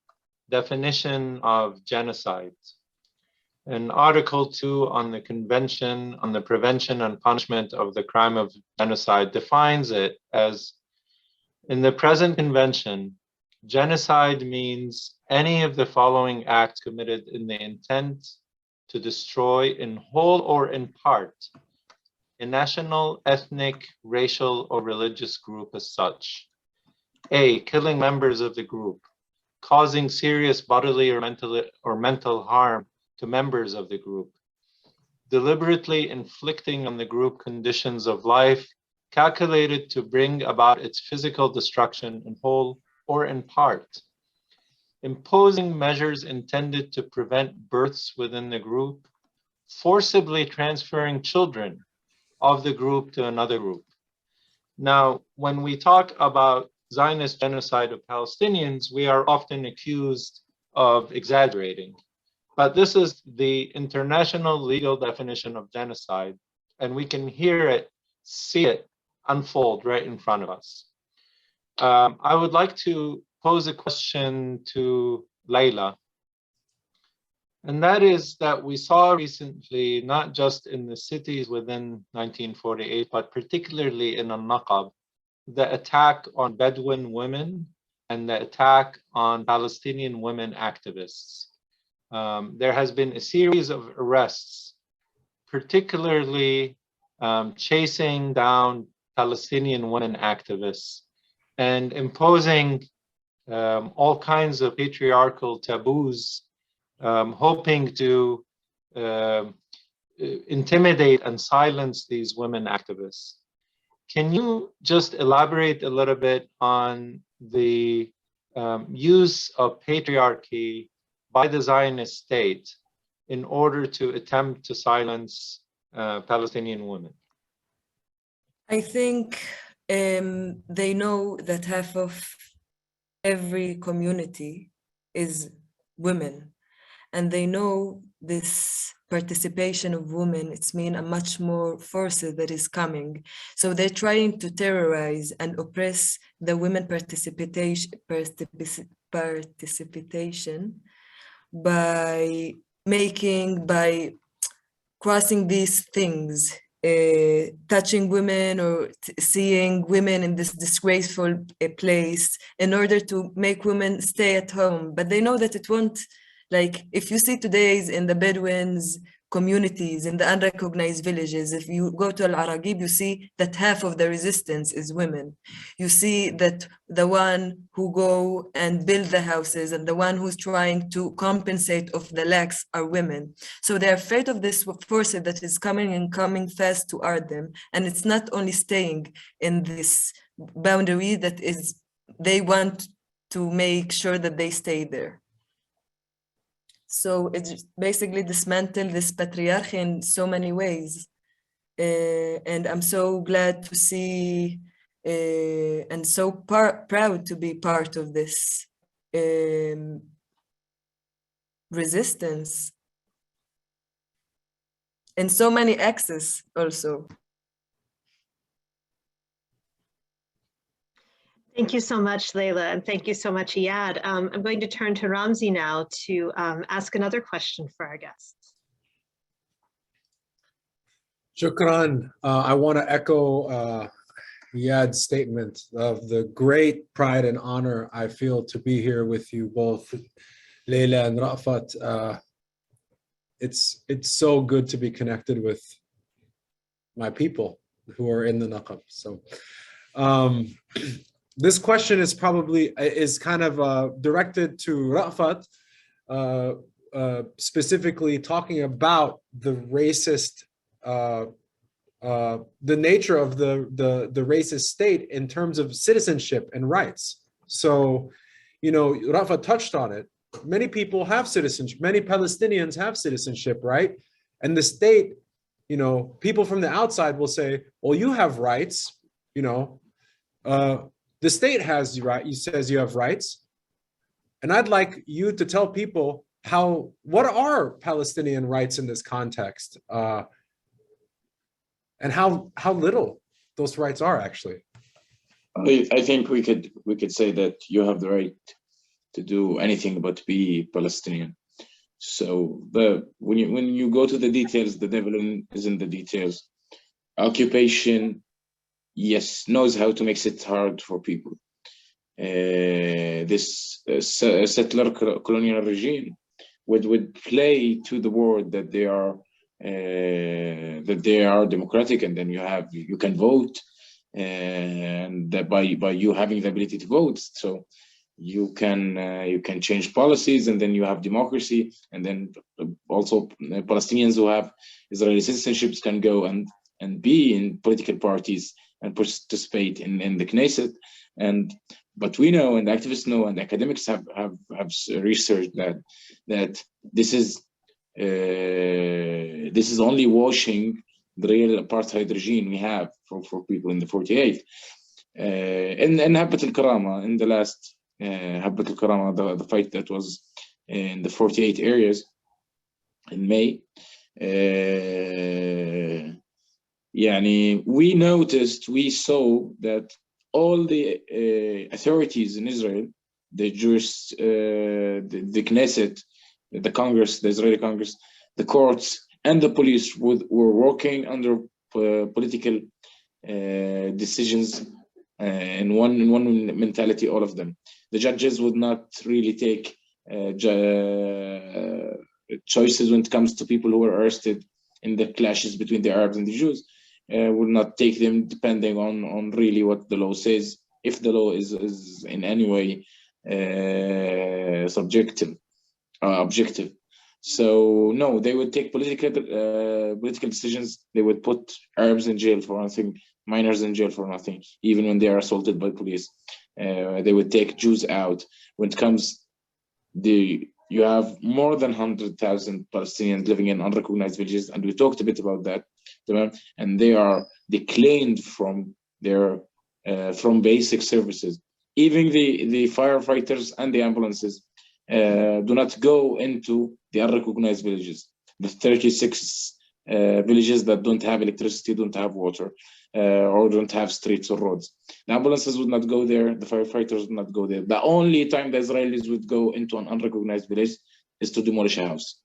definition of genocide. And Article 2 on the Convention on the Prevention and Punishment of the Crime of Genocide defines it as, in the present convention, genocide means any of the following acts committed in the intent to destroy in whole or in part a national, ethnic, racial, or religious group as such. A, killing members of the group, causing serious bodily or mental harm to members of the group, deliberately inflicting on the group conditions of life calculated to bring about its physical destruction in whole or in part, imposing measures intended to prevent births within the group, forcibly transferring children of the group to another group. Now, when we talk about Zionist genocide of Palestinians, we are often accused of exaggerating, but this is the international legal definition of genocide, and we can hear it, see it unfold right in front of us. I would like to pose a question to LAILA, and that is that we saw recently, not just in the cities within 1948, but particularly in Al-Naqab, the attack on Bedouin women and the attack on Palestinian women activists. There has been a series of arrests, particularly chasing down Palestinian women activists and imposing all kinds of patriarchal taboos, hoping to intimidate and silence these women activists. Can you just elaborate a little bit on the use of patriarchy by the Zionist state in order to attempt to silence Palestinian women? I think they know that half of every community is women, and they know this participation of women, it's mean a much more force that is coming. So they're trying to terrorize and oppress the women participation by crossing these things, touching women or seeing women in this disgraceful place in order to make women stay at home. But they know that it won't, like if you see today's in the Bedouins communities, in the unrecognized villages, if you go to Al-Aragib, you see that half of the resistance is women. You see that the one who go and build the houses and the one who's trying to compensate of the lacks are women. So they're afraid of this force that is coming and coming fast to art them. And it's not only staying in this boundary that is, they want to make sure that they stay there. So it's basically dismantle this patriarchy in so many ways. And I'm so glad to see and so proud to be part of this resistance. And so many axes also. Thank you so much, Leila, and thank you so much, Iyad. I'm going to turn to Ramzi now to ask another question for our guests. Shukran. I want to echo Iyad's statement of the great pride and honor I feel to be here with you both, Leila and RAAFAT. It's so good to be connected with my people who are in the Naqab. So this question is kind of directed to Ra'afat, specifically talking about the racist, the nature of the racist state in terms of citizenship and rights. So, you know, Ra'afat touched on it. Many people have citizenship. Many Palestinians have citizenship, right? And the state, you know, people from the outside will say, well, you have rights, you know. The state has right. He says you have rights, and I'd like you to tell people what are Palestinian rights in this context, and how little those rights are actually. I think we could say that you have the right to do anything but be Palestinian. So when you go to the details, the devil is in the details. Occupation, yes, knows how to make it hard for people. This settler colonial regime would play to the word that they are democratic, and then you can vote, and that by you having the ability to vote, so you can change policies, and then you have democracy, and then also Palestinians who have Israeli citizenships can go and be in political parties and participate in the Knesset. But we know, and activists know, and academics have researched that this is only washing the real apartheid regime we have for people in the 48. In Habbat al-Karama, in the last Habbat al-Karama, the fight that was in the 48 areas in May, we saw that all the authorities in Israel, the Knesset, the Congress, the Israeli Congress, the courts, and the police were working under political decisions in one mentality, all of them. The judges would not really take choices when it comes to people who were arrested in the clashes between the Arabs and the Jews. Would not take them depending on really what the law says, if the law is in any way objective. So no, they would take political decisions. They would put Arabs in jail for nothing, minors in jail for nothing, even when they are assaulted by police. They would take Jews out. When it comes, you have more than 100,000 Palestinians living in unrecognized villages, and we talked a bit about that, and they are declined from their from basic services. Even the firefighters and the ambulances do not go into the unrecognized villages, the 36 villages that don't have electricity, don't have water, or don't have streets or roads. The ambulances would not go there, the firefighters would not go there. The only time the Israelis would go into an unrecognized village is to demolish a house.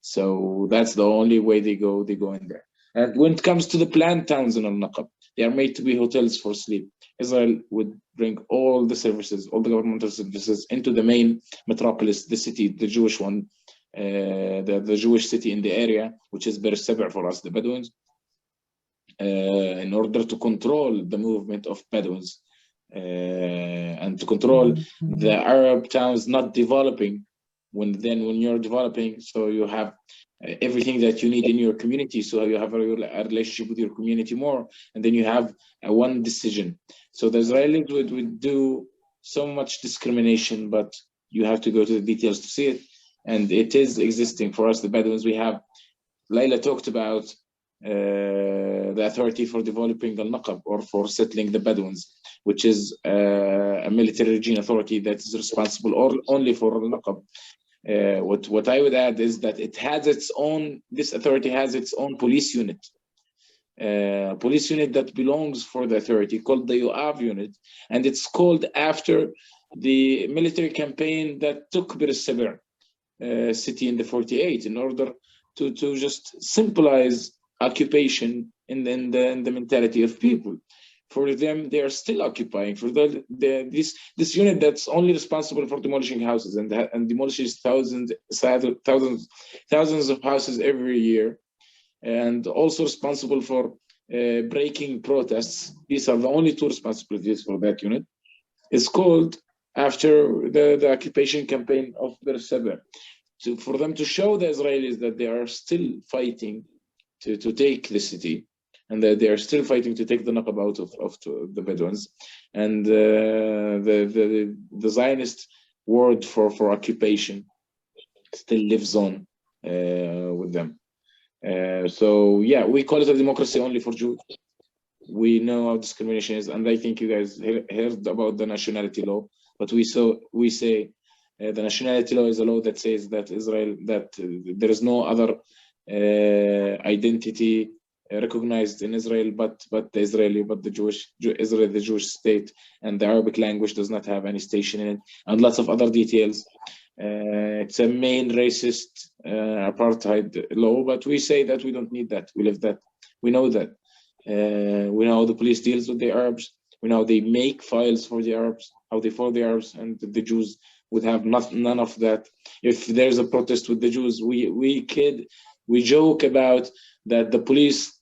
So that's the only way they go in there. And when it comes to the planned towns in Al-Naqab, they are made to be hotels for sleep. Israel would bring all the services, all the governmental services into the main metropolis, the city, the Jewish one, the Jewish city in the area, which is Be'er Seba for us, the Bedouins, in order to control the movement of Bedouins and to control the Arab towns not developing. When you're developing, so you have everything that you need in your community, so you have a relationship with your community more, and then you have one decision. So the Israelis would do so much discrimination, but you have to go to the details to see it, and it is existing for us, the Bedouins. We have, LAILA talked about the authority for developing Al-Naqab, or for settling the Bedouins, which is a military region authority that is responsible only for Al-Naqab. What I would add is that it has its own, this authority has its own police unit. Police unit that belongs for the authority, called the UAV unit, and it's called after the military campaign that took Be'er Seba city in the 48, in order to just symbolize occupation in the mentality of people. For them, they are still occupying. For this unit that's only responsible for demolishing houses and demolishes thousands of houses every year, and also responsible for breaking protests. These are the only two responsibilities for that unit. It's called after the occupation campaign of Be'er Seba, for them to show the Israelis that they are still fighting to take the city, and that they are still fighting to take the Naqab out of the Bedouins. And the Zionist word for occupation still lives on with them. So yeah, we call it a democracy only for Jews. We know how discrimination is, and I think you guys heard about the nationality law, but we say the nationality law is a law that says that there is no other identity recognized in Israel but the Jewish state, and the Arabic language does not have any station in it, and lots of other details. It's a main racist apartheid law, but we say that we don't need that. We live that. We know that. We know how the police deals with the Arabs. We know how they make files for the Arabs, how they follow the Arabs, and the Jews would have none of that. If there's a protest with the Jews, we joke about that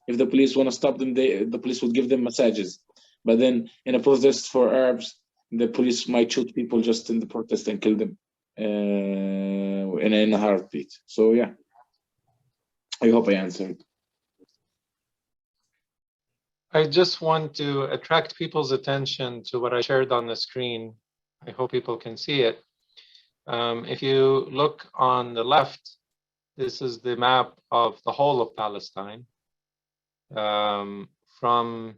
if the police want to stop them, the police would give them massages. But then in a protest for Arabs, the police might shoot people just in the protest and kill them in a heartbeat. So yeah, I hope I answered. I just want to attract people's attention to what I shared on the screen. I hope people can see it. If you look on the left, this is the map of the whole of Palestine, from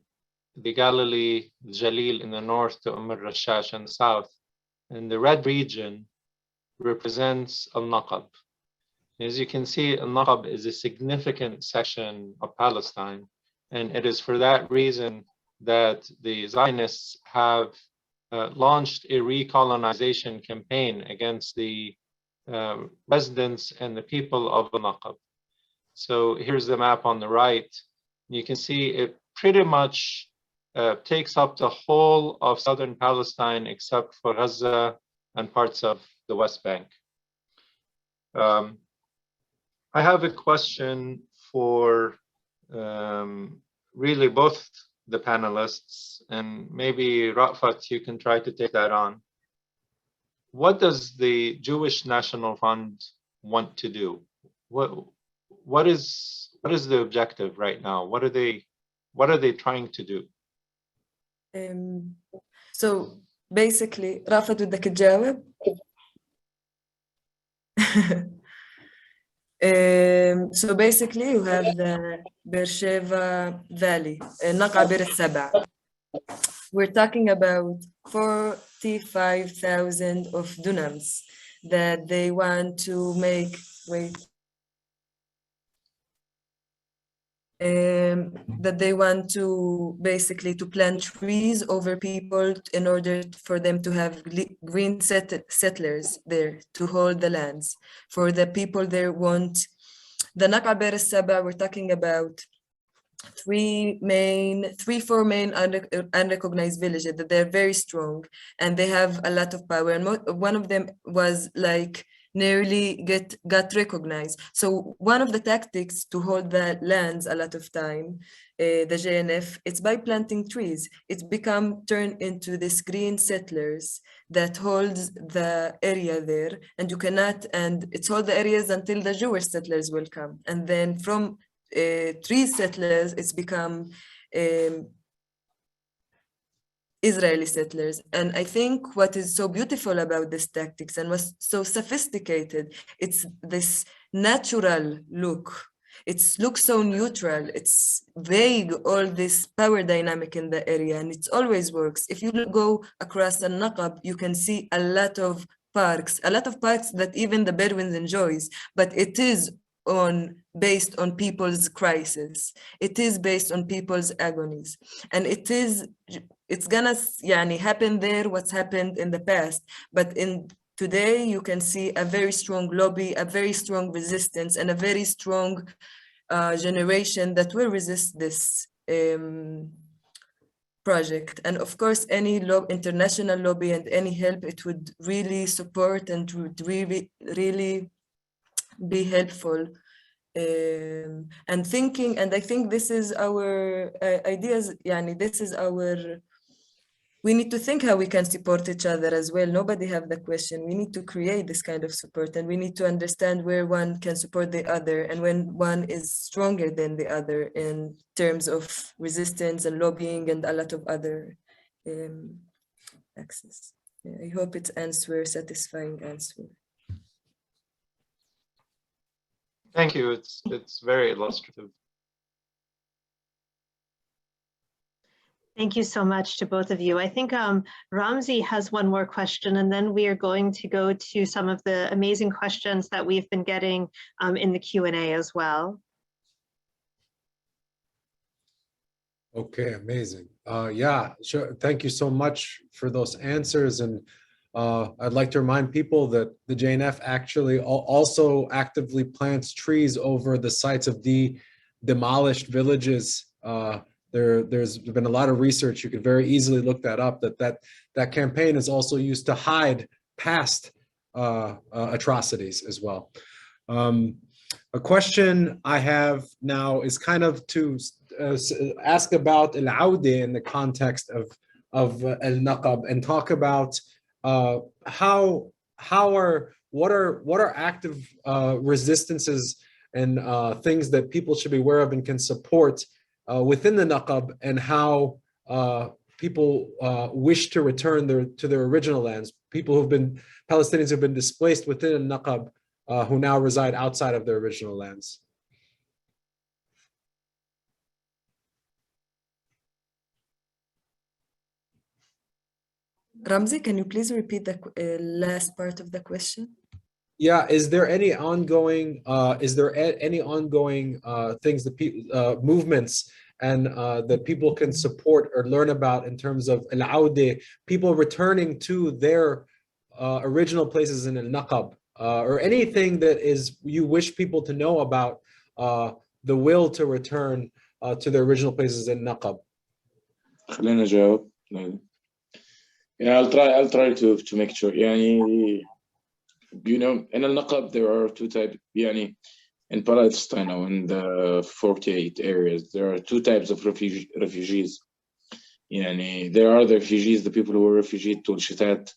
the Galilee, Jalil in the north to al-Rashash in the south. And the red region represents Al-Naqab. As you can see, Al-Naqab is a significant section of Palestine. And it is for that reason that the Zionists have launched a recolonization campaign against the residents and the people of Al-Naqab. So here's the map on the right. You can see it pretty much takes up the whole of southern Palestine except for Gaza and parts of the West Bank. I have a question for really both the panelists, and maybe RAAFAT, you can try to take that on. What does the Jewish National Fund want to do? What is the objective right now? What are they trying to do? So basically, RAAFAT بدك تجاوب. So basically, you have the Beersheba Valley, Naqab al-Saba. We're talking about 45,000 of dunams that they want to make. That they want to basically to plant trees over people in order for them to have green settlers there to hold the lands. For the people there want the Naqab al-Saba, we're talking about four main unrecognized villages that they're very strong and they have a lot of power. And one of them was like nearly got recognized. So one of the tactics to hold the lands a lot of time, the JNF, it's by planting trees. It's turned into this green settlers that holds the area there, and you cannot, and it's hold the areas until the Jewish settlers will come. And then from tree settlers, it's become Israeli settlers. And I think what is so beautiful about this tactics and was so sophisticated, it's this natural look. It looks so neutral. It's vague, all this power dynamic in the area, and it always works. If you go across Al-Naqab, you can see a lot of parks that even the Bedouins enjoys, but it is based on people's crisis. It is based on people's agonies. And it's gonna happen there, what's happened in the past. But today you can see a very strong lobby, a very strong resistance, and a very strong generation that will resist this project. And of course, any international lobby and any help, it would really support and would really be helpful. And I think this is our ideas, this is our, we need to think how we can support each other as well. Nobody have the question. We need to create this kind of support, and we need to understand where one can support the other and when one is stronger than the other in terms of resistance and lobbying and a lot of other access. I hope it's satisfying answer. Thank you. It's very illustrative. Thank you so much to both of you. I think Ramzi has one more question, and then we are going to go to some of the amazing questions that we've been getting in the Q&A as well. Okay, amazing. Yeah, sure. Thank you so much for those answers. And I'd like to remind people that the JNF actually also actively plants trees over the sites of demolished villages. There's been a lot of research. You can very easily look that up, that campaign is also used to hide past atrocities as well. A question I have now is kind of to ask about Al-Awda in the context of Al-Naqab, and talk about what are active resistances and things that people should be aware of and can support within the Naqab, and how people wish to return to their original lands. Palestinians who've been displaced within the Naqab who now reside outside of their original lands. Ramzi, can you please repeat the last part of the question? Yeah, is there any ongoing things that movements and that people can support or learn about in terms of Al-Awda, people returning to their original places in Al-Naqab, or anything that you wish people to know about the will to return to their original places in Naqab? خلينا نجاوب. Yeah, I'll try to make sure. You know, in Al-Naqab there are two types. In Palestine or in the 48 areas, there are two types of refugees. There are the refugees, the people who were refugees to Al-Shitat,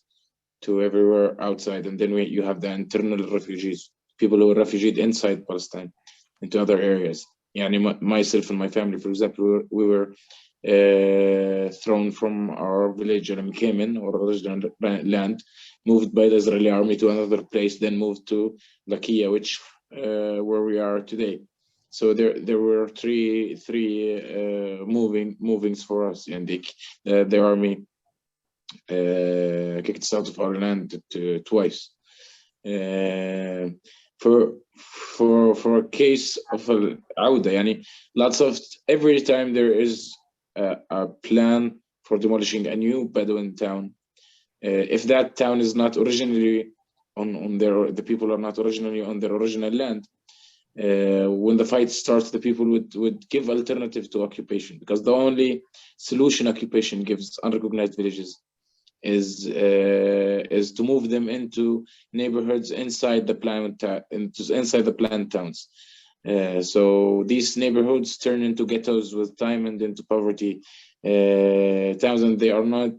to everywhere outside, and then you have the internal refugees, people who were refugees inside Palestine into other areas. Myself and my family, for example, we were thrown from our village and came in, or original land, moved by the Israeli army to another place, then moved to Lakia, which where we are today. So there were three movings for us, and the army kicked us out of our land twice. For a case of Al-Awda, yani lots of every time there is a plan for demolishing a new Bedouin town, if that town is not originally on the people are not originally on their original land, when the fight starts, the people would give alternative to occupation, because the only solution occupation gives unrecognized villages is to move them into neighborhoods inside the planned towns. So these neighborhoods turn into ghettos with time and into poverty towns, and they are not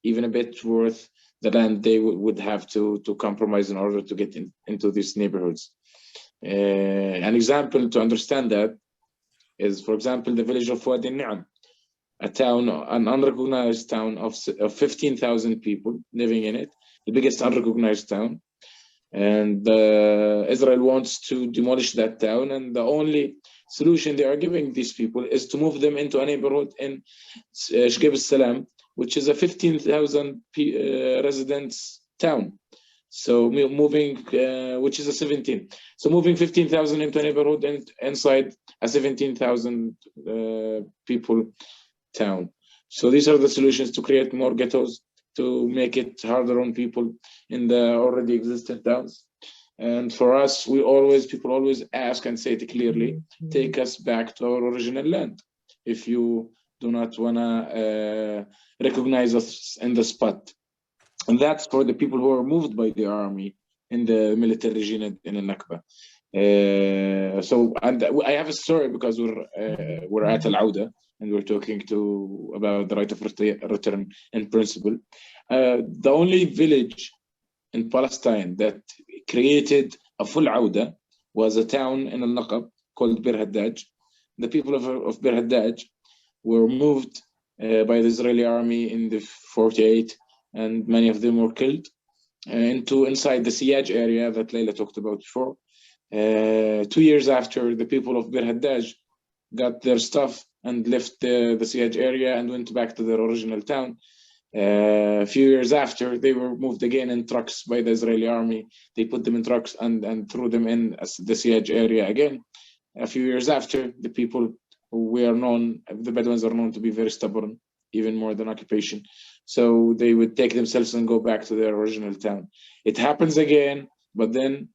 even a bit worth the land they would have to compromise in order to get into these neighborhoods. An example to understand that is, for example, the village of Wadi Ni'am, a town, an unrecognized town of 15,000 people living in it, the biggest unrecognized town. And Israel wants to demolish that town, and the only solution they are giving these people is to move them into a neighborhood in Shkib al-Salam, which is a 15,000 residents town. So moving, which is a 17. So moving 15,000 into a neighborhood and inside a 17,000 people town. So these are the solutions to create more ghettos, to make it harder on people in the already existing towns. And for us, people always ask and say it clearly, take us back to our original land if you do not wanna recognize us in the spot. And that's for the people who are moved by the army in the military regime in Al-Naqab. So, and I have a story, because we're at Al-Awda and we're talking about the right of return in principle. The only village in Palestine that created a full Awda was a town in Al-Naqab called Bir Haddaj. The people of Bir Haddaj were moved by the Israeli army in the 48, and many of them were killed inside the Siyaj area that Laila talked about before. 2 years after, the people of Bir Haddaj got their stuff and left the Siyaj area and went back to their original town. A few years after, they were moved again in trucks by the Israeli army. They put them in trucks and threw them in the Siyaj area again. A few years after, the people who were known, the Bedouins are known to be very stubborn, even more than occupation. So they would take themselves and go back to their original town. It happens again, but then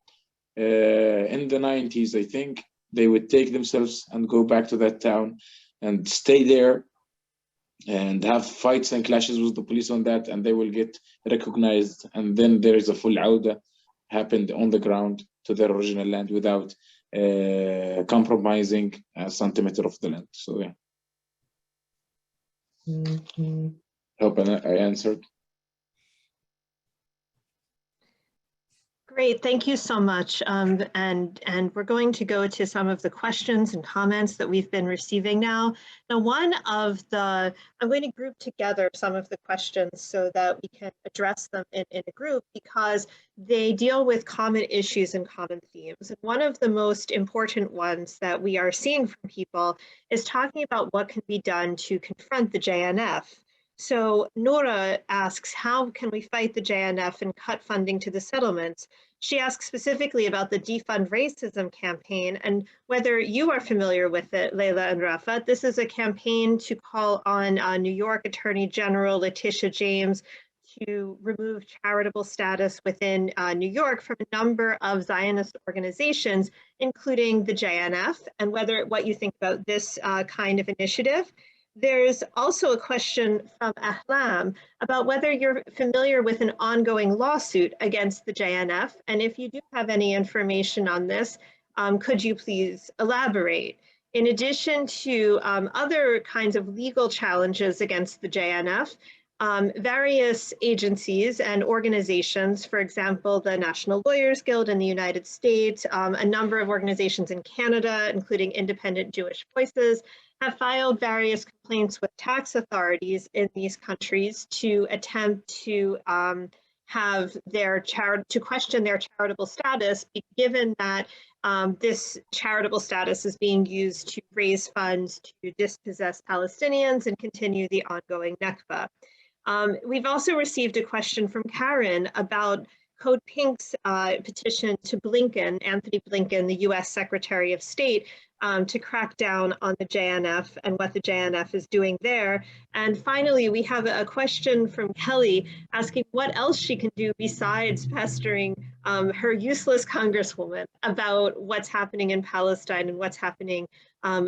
in the 90s, I think, they would take themselves and go back to that town and stay there and have fights and clashes with the police on that, and they will get recognized. And then there is a full Awda happened on the ground to their original land without compromising a centimeter of the land. So yeah. Hope I answered. Great, thank you so much. And we're going to go to some of the questions and comments that we've been receiving now. Now, I'm going to group together some of the questions so that we can address them in a group, because they deal with common issues and common themes. And one of the most important ones that we are seeing from people is talking about what can be done to confront the JNF. So Nora asks, how can we fight the JNF and cut funding to the settlements? She asks specifically about the Defund Racism campaign and whether you are familiar with it, Laila and RAAFAT. This is a campaign to call on New York Attorney General Letitia James to remove charitable status within New York from a number of Zionist organizations, including the JNF, and what you think about this kind of initiative. There's also a question from Ahlam about whether you're familiar with an ongoing lawsuit against the JNF, and if you do have any information on this, could you please elaborate? In addition to other kinds of legal challenges against the JNF, various agencies and organizations, for example, the National Lawyers Guild in the United States, a number of organizations in Canada, including Independent Jewish Voices, have filed various complaints with tax authorities in these countries to attempt to have their question their charitable status, given that this charitable status is being used to raise funds to dispossess Palestinians and continue the ongoing Nakba. We've also received a question from Karen about Code Pink's petition to Blinken, Anthony Blinken, the US Secretary of State, to crack down on the JNF and what the JNF is doing there. And finally, we have a question from Kelly asking what else she can do besides pestering her useless congresswoman about what's happening in Palestine and what's happening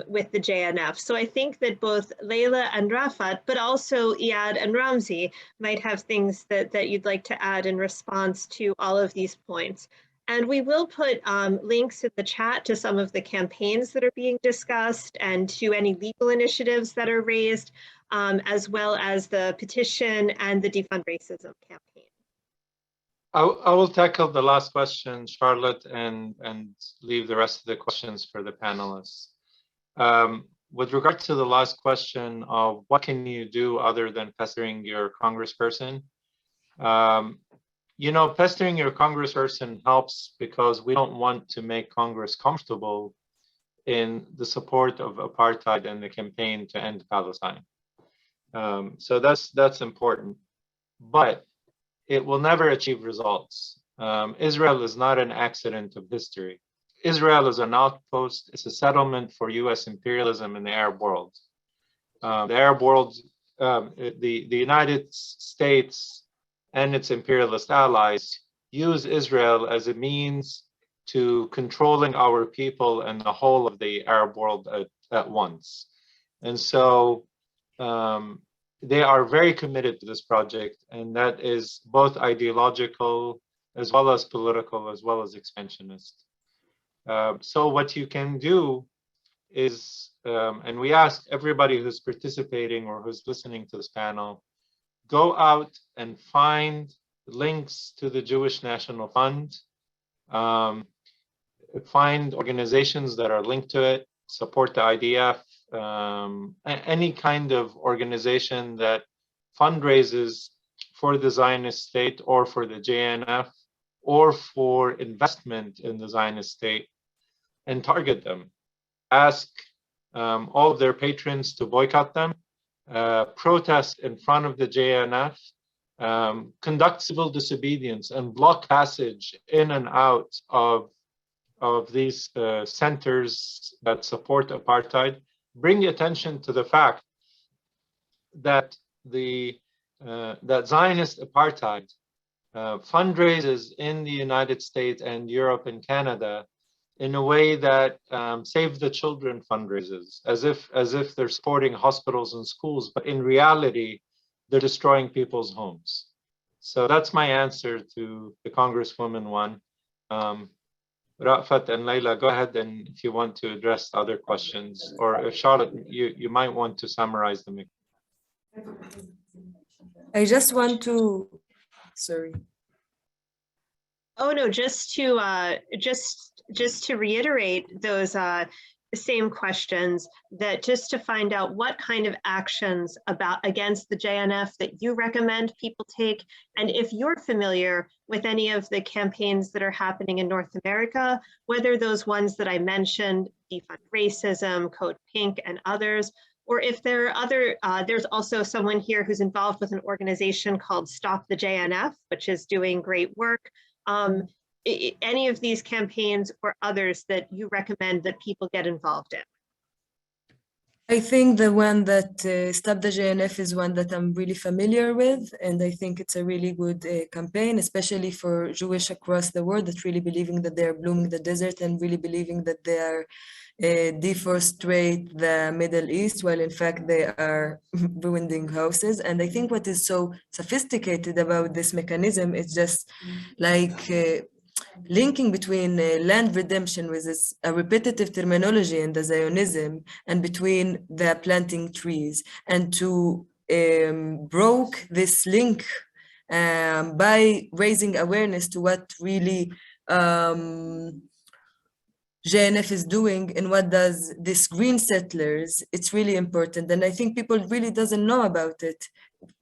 with the JNF. So I think that both Leila and RAAFAT, but also Iyad and Ramzi might have things that you'd like to add in response to all of these points. And we will put links in the chat to some of the campaigns that are being discussed and to any legal initiatives that are raised, as well as the petition and the Defund Racism campaign. I will tackle the last question, Charlotte, and leave the rest of the questions for the panelists. With regard to the last question of what can you do other than pestering your congressperson, you know, pestering your congressperson helps because we don't want to make Congress comfortable in the support of apartheid and the campaign to end Palestine. So that's important, but it will never achieve results. Israel is not an accident of history. Israel is an outpost. It's a settlement for US imperialism in the Arab world. The Arab world, the United States and its imperialist allies use Israel as a means to controlling our people and the whole of the Arab world at once. And so they are very committed to this project, and that is both ideological as well as political, as well as expansionist. So what you can do is, and we ask everybody who's participating or who's listening to this panel, go out and find links to the Jewish National Fund, find organizations that are linked to it, support the IDF, any kind of organization that fundraises for the Zionist state or for the JNF or for investment in the Zionist state, and target them. Ask all of their patrons to boycott them, protest in front of the JNF, conduct civil disobedience and block passage in and out of these centers that support apartheid. Bring attention to the fact that that Zionist apartheid fundraises in the United States and Europe and Canada in a way that Save the Children fundraises, as if they're supporting hospitals and schools, but in reality, they're destroying people's homes. So that's my answer to the Congresswoman one. RAAFAT and Leila, go ahead, and if you want to address other questions, or if Charlotte, you might want to summarize them. I just want to, sorry. Oh no, just to reiterate those same questions, that just to find out what kind of actions against the JNF that you recommend people take, and if you're familiar with any of the campaigns that are happening in North America, whether those ones that I mentioned, Defund Racism, Code Pink, and others, or if there are other, there's also someone here who's involved with an organization called Stop the JNF, which is doing great work. Any of these campaigns or others that you recommend that people get involved in? I think the one that Stop the JNF is one that I'm really familiar with, and I think it's a really good campaign, especially for Jewish across the world that really believing that they're blooming the desert and really believing that they are deforestate the Middle East, while in fact they are ruining houses. And I think what is so sophisticated about this mechanism is just like linking between land redemption, which is a repetitive terminology in the Zionism, and between the planting trees, and to broke this link by raising awareness to what really JNF is doing and what does this green settlers. It's really important, and I think people really doesn't know about it.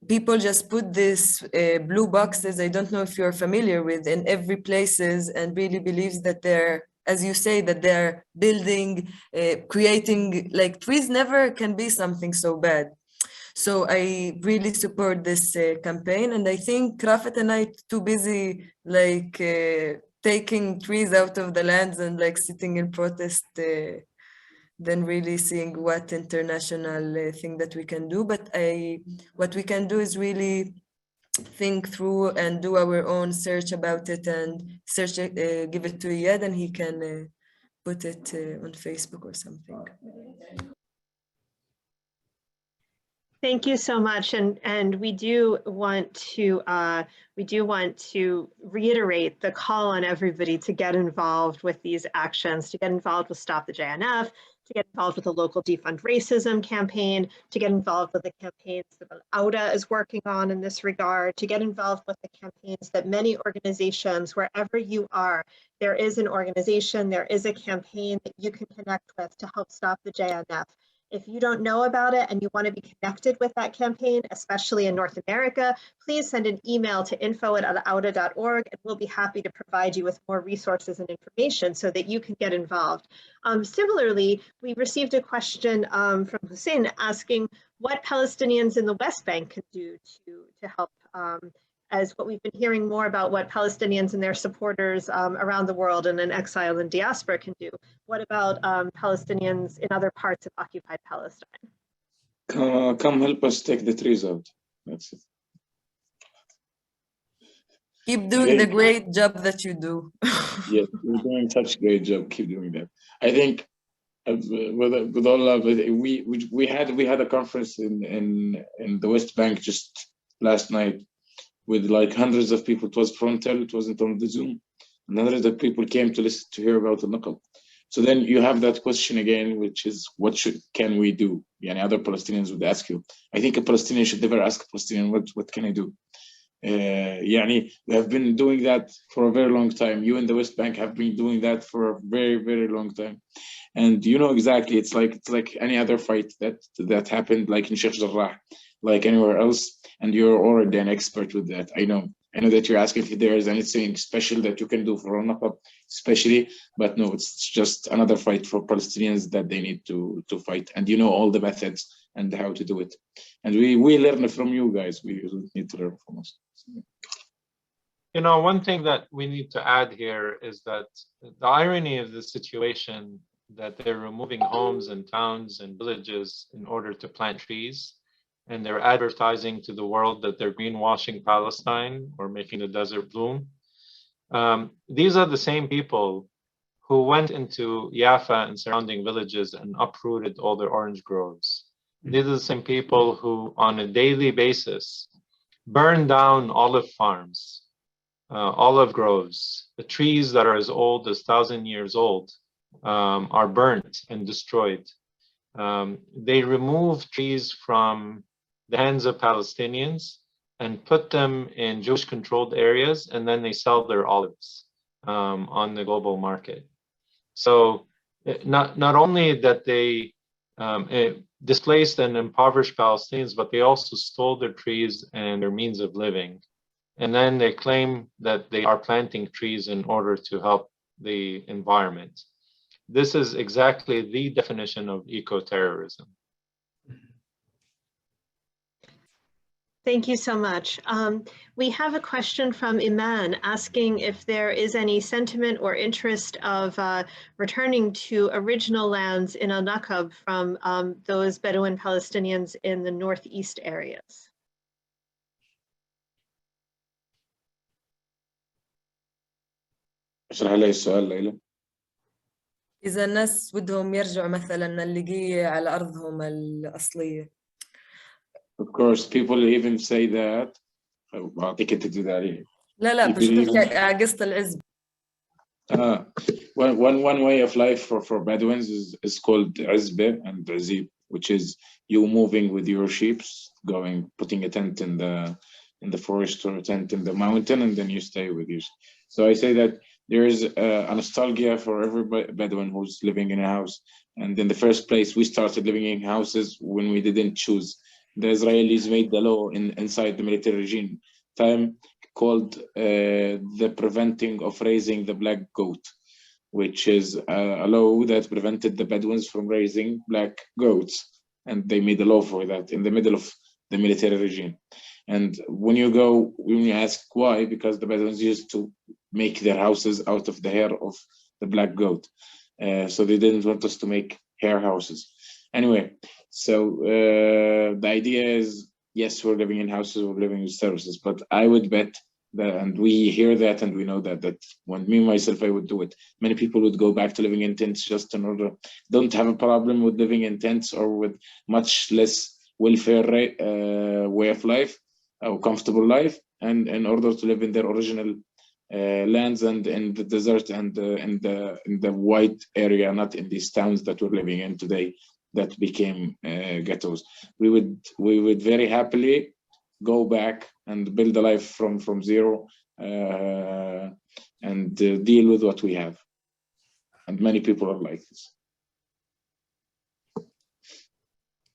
people just put this blue boxes, I don't know if you're familiar with, in every places, and really believes that they're, as you say, that they're building, creating, like trees never can be something so bad. So I really support this campaign, and I think RAAFAT and I too busy like taking trees out of the lands and like sitting in protest than really seeing what international thing that we can do. But what we can do is really think through and do our own search about it, and search it, give it to Iyad, and he can put it on Facebook or something. Thank you so much, and we do want to reiterate the call on everybody to get involved with these actions, to get involved with Stop the JNF, to get involved with the local Defund Racism campaign, to get involved with the campaigns that Al-Awda is working on in this regard, to get involved with the campaigns that many organizations, wherever you are, there is an organization, there is a campaign that you can connect with to help stop the JNF. If you don't know about it and you want to be connected with that campaign, especially in North America, please send an email to info@alawda.org, and we'll be happy to provide you with more resources and information so that you can get involved. Similarly, we received a question from Hussein asking what Palestinians in the West Bank can do to help, as what we've been hearing more about what Palestinians and their supporters around the world and in exile and diaspora can do. What about Palestinians in other parts of occupied Palestine? Come help us take the trees out. That's it. Keep doing the great job that you do. Yes, you're doing such a great job. Keep doing that. I think with all love, we had a conference in the West Bank just last night, with like hundreds of people. It was frontal, it wasn't on the Zoom. And hundreds of people came to listen to hear about Al-Naqab. So then you have that question again, which is what can we do? Yani other Palestinians would ask you. I think a Palestinian should never ask a Palestinian, what can I do? Yani we have been doing that for a very long time. You in the West Bank have been doing that for a very, very long time. And you know exactly, it's like any other fight that happened, like in Sheikh Jarrah, like anywhere else, and you're already an expert with that. I know that you're asking if there is anything special that you can do for Al-Naqab, especially, but no, it's just another fight for Palestinians that they need to fight, and you know all the methods and how to do it. And we learn from you guys. We need to learn from us. You know, one thing that we need to add here is that the irony of the situation, that they're removing homes and towns and villages in order to plant trees, and they're advertising to the world that they're greenwashing Palestine or making the desert bloom. These are the same people who went into Jaffa and surrounding villages and uprooted all their orange groves. These are the same people who, on a daily basis, burn down olive farms, olive groves. The trees that are as old as 1,000 years old are burnt and destroyed. They remove trees from the hands of Palestinians and put them in Jewish-controlled areas, and then they sell their olives on the global market. So not only that they displaced and impoverished Palestinians, but they also stole their trees and their means of living. And then they claim that they are planting trees in order to help the environment. This is exactly the definition of eco-terrorism. Thank you so much. We have a question from Iman asking if there is any sentiment or interest of returning to original lands in Al-Naqab from those Bedouin Palestinians in the northeast areas. اشرح لي السؤال ليلى. إذا الناس بدهم يرجعوا مثلا اللقية على أرضهم الأصلية. Of course, people even say that. بعطيك أنت تداري. لا بس تحكي على قصة العزب. One way of life for Bedouins is called عزبة and عزيب, which is you moving with your sheep, putting a tent in the forest or a tent in the mountain, and then you stay with you. So I say that there is a nostalgia for every Bedouin who's living in a house. And in the first place, we started living in houses when we didn't choose. the Israelis made the law inside the military regime time called the preventing of raising the black goat, which is a law that prevented the Bedouins from raising black goats. And they made a law for that in the middle of the military regime. And when you ask why, because the Bedouins used to make their houses out of the hair of the black goat. So they didn't want us to make hair houses. Anyway, so the idea is, yes, we're living in houses, we're living in services, but I would bet that, and we hear that and we know that when me myself, I would do it. Many people would go back to living in tents just in order, don't have a problem with living in tents or with much less welfare way of life or comfortable life, and in order to live in their original lands and in the desert and in the white area, not in these towns that we're living in today that became ghettos. We would very happily go back and build a life from zero and deal with what we have. And many people are like this.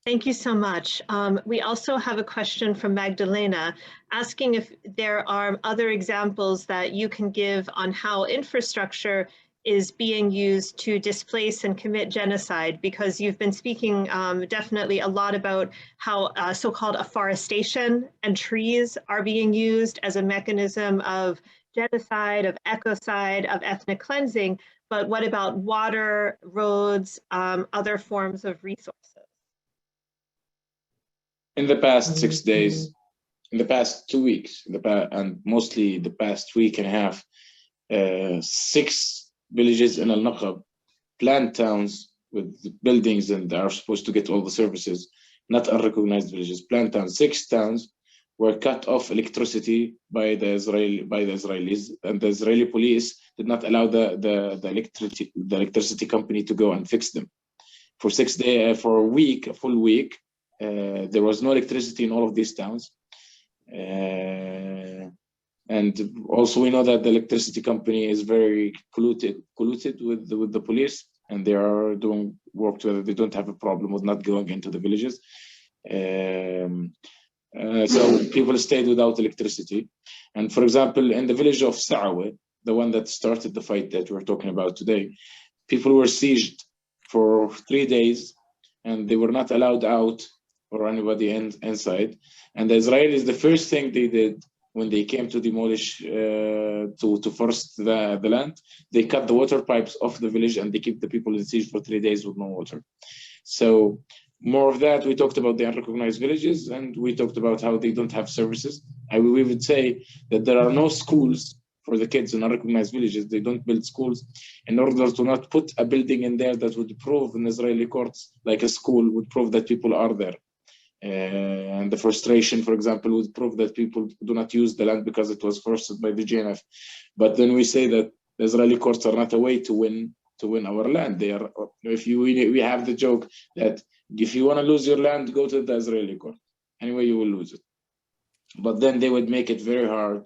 Thank you so much. We also have a question from Magdalena asking if there are other examples that you can give on how infrastructure is being used to displace and commit genocide, because you've been speaking definitely a lot about how so-called afforestation and trees are being used as a mechanism of genocide, of ecocide, of ethnic cleansing. But what about water, roads, other forms of resources? In the past 6 days, in the past 2 weeks, and mostly the past week and a half, 6 villages in Al-Naqab, planned towns with buildings and are supposed to get all the services, not unrecognized villages, planned towns, 6 towns were cut off electricity by the Israelis, and the Israeli police did not allow the electricity company to go and fix them. For 6 days, for a week, a full week, there was no electricity in all of these towns. And also we know that the electricity company is very colluded with the police, and they are doing work together. They don't have a problem with not going into the villages. So people stayed without electricity. And for example, in the village of Sa'awe, the one that started the fight that we're talking about today, people were sieged for 3 days and they were not allowed out or anybody inside. And the Israelis, the first thing they did when they came to demolish, to force the land, they cut the water pipes off the village and they keep the people in siege for 3 days with no water. So more of that, we talked about the unrecognized villages, and we talked about how they don't have services. We would say that there are no schools for the kids in unrecognized villages. They don't build schools in order to not put a building in there that would prove in Israeli courts, like a school, would prove that people are there. And the frustration, for example, would prove that people do not use the land because it was forced by the GNF. But then we say that the Israeli courts are not a way to win our land. They are. We have the joke that if you want to lose your land, go to the Israeli court. Anyway, you will lose it. But then they would make it very hard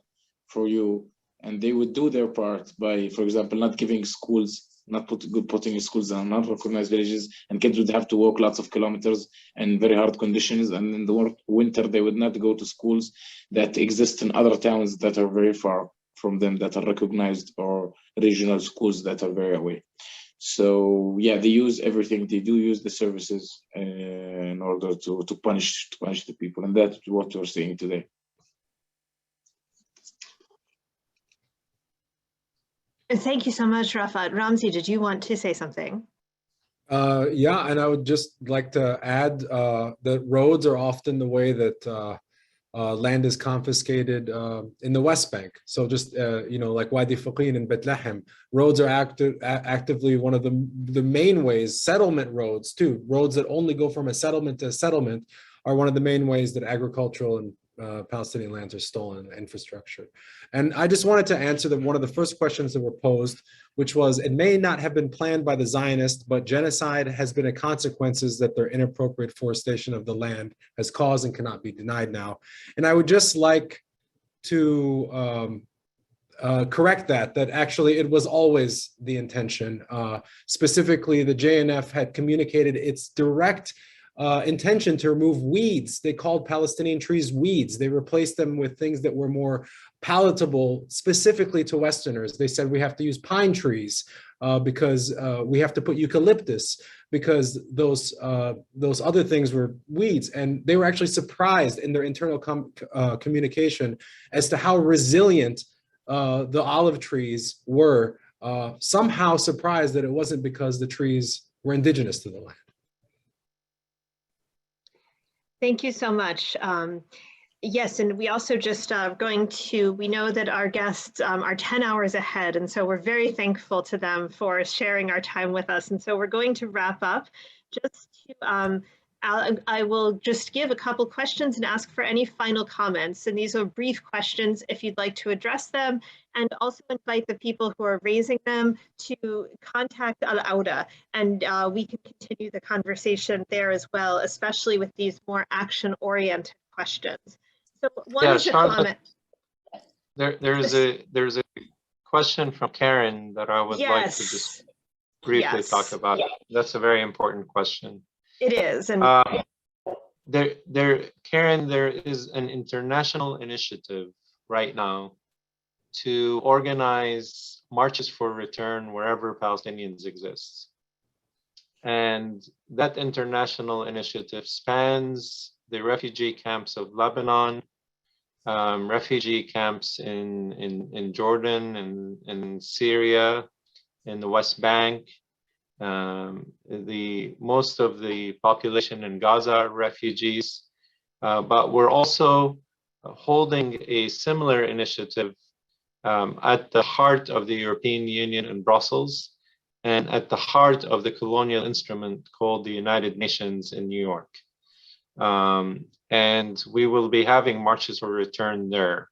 for you, and they would do their part by, for example, not giving schools, not putting schools in unrecognized villages, and kids would have to walk lots of kilometers in very hard conditions. And in the winter, they would not go to schools that exist in other towns that are very far from them, that are recognized, or regional schools that are very away. So yeah, they use everything. They do use the services in order to punish the people, and that's what we're seeing today. Thank you so much, Rafat. Ramzi, did you want to say something? Yeah, and I would just like to add that roads are often the way that land is confiscated in the West Bank. So just, like Wadi Faqeen in Bethlehem, roads are actively one of the main ways. Settlement roads too, roads that only go from a settlement to a settlement, are one of the main ways that agricultural and Palestinian lands are stolen infrastructure. And I just wanted to answer one of the first questions that were posed, which was, it may not have been planned by the Zionists, but genocide has been a consequences that their inappropriate forestation of the land has caused and cannot be denied now. And I would just like to correct that actually it was always the intention. Specifically, the JNF had communicated its direct intention to remove weeds. They called Palestinian trees weeds. They replaced them with things that were more palatable specifically to Westerners. They said we have to use pine trees because we have to put eucalyptus because those other things were weeds. And they were actually surprised in their internal communication as to how resilient the olive trees were, somehow surprised that it wasn't because the trees were indigenous to the land. Thank you so much. Yes, and we also just we know that our guests are 10 hours ahead, and so we're very thankful to them for sharing our time with us. And so we're going to wrap up. Just to, I will just give a couple questions and ask for any final comments. And these are brief questions if you'd like to address them, and also invite the people who are raising them to contact Al-Awda, and we can continue the conversation there as well, especially with these more action-oriented questions. So one is a comment. There's a question from Karen that I would like to just briefly talk about. That's a very important question. It is. And Karen, there is an international initiative right now to organize marches for return wherever Palestinians exist. And that international initiative spans the refugee camps of Lebanon, refugee camps in Jordan and in Syria, in the West Bank. Most of the population in Gaza are refugees, but we're also holding a similar initiative at the heart of the European Union in Brussels and at the heart of the colonial instrument called the United Nations in New York. And we will be having marches for return there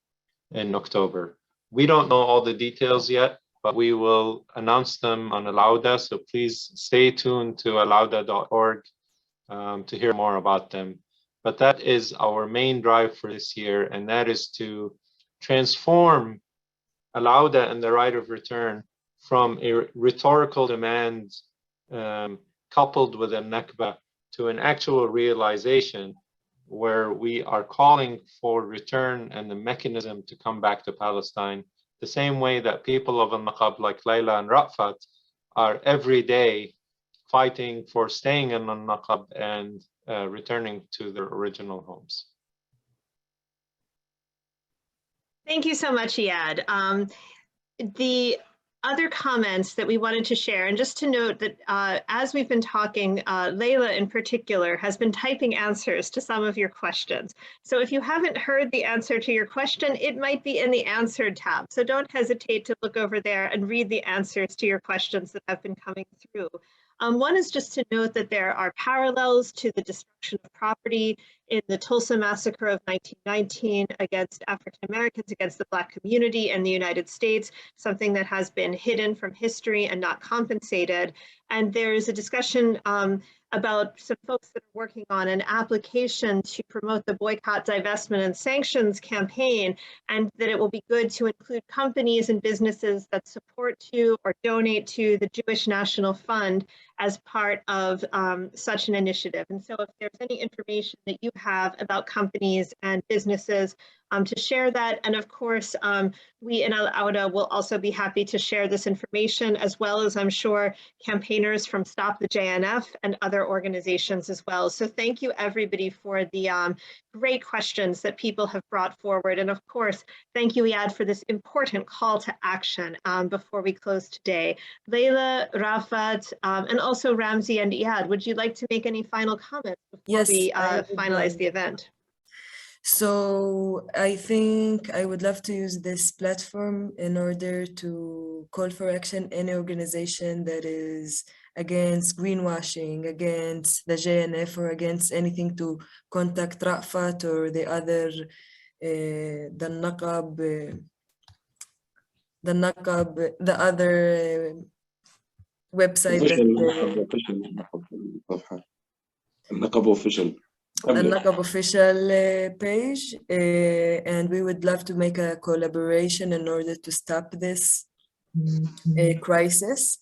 in October. We don't know all the details yet, but we will announce them on Al-Awda, so please stay tuned to alawda.org to hear more about them. But that is our main drive for this year, and that is to transform Al-Awda and the right of return from a rhetorical demand coupled with Al-Naqab to an actual realization where we are calling for return and the mechanism to come back to Palestine, the same way that people of Al-Naqab like LAILA and RAAFAT are every day fighting for staying in Al-Naqab and returning to their original homes. Thank you so much, Iyad. The other comments that we wanted to share, and just to note that as we've been talking, LAILA in particular has been typing answers to some of your questions. So if you haven't heard the answer to your question, it might be in the answered tab. So don't hesitate to look over there and read the answers to your questions that have been coming through. One is just to note that there are parallels to the destruction of property in the Tulsa massacre of 1919 against African Americans, against the Black community in the United States, something that has been hidden from history and not compensated. And there's a discussion about some folks that are working on an application to promote the boycott, divestment, and sanctions campaign, and that it will be good to include companies and businesses that support to or donate to the Jewish National Fund as part of such an initiative. And so if there's any information that you have about companies and businesses, to share that. And of course, we in Al-Awda will also be happy to share this information, as well as I'm sure campaigners from Stop the JNF and other organizations as well. So thank you everybody for the great questions that people have brought forward. And of course, thank you, Iyad, for this important call to action before we close today. LAILA, RAAFAT, and also Ramzi and Iyad, would you like to make any final comments before we finalize the event? So I think I would love to use this platform in order to call for action any organization that is against greenwashing, against the JNF, or against anything to contact RAAFAT or the other, the Naqab, the other website. Al-Naqab official. Al-Naqab official page, and we would love to make a collaboration in order to stop this crisis.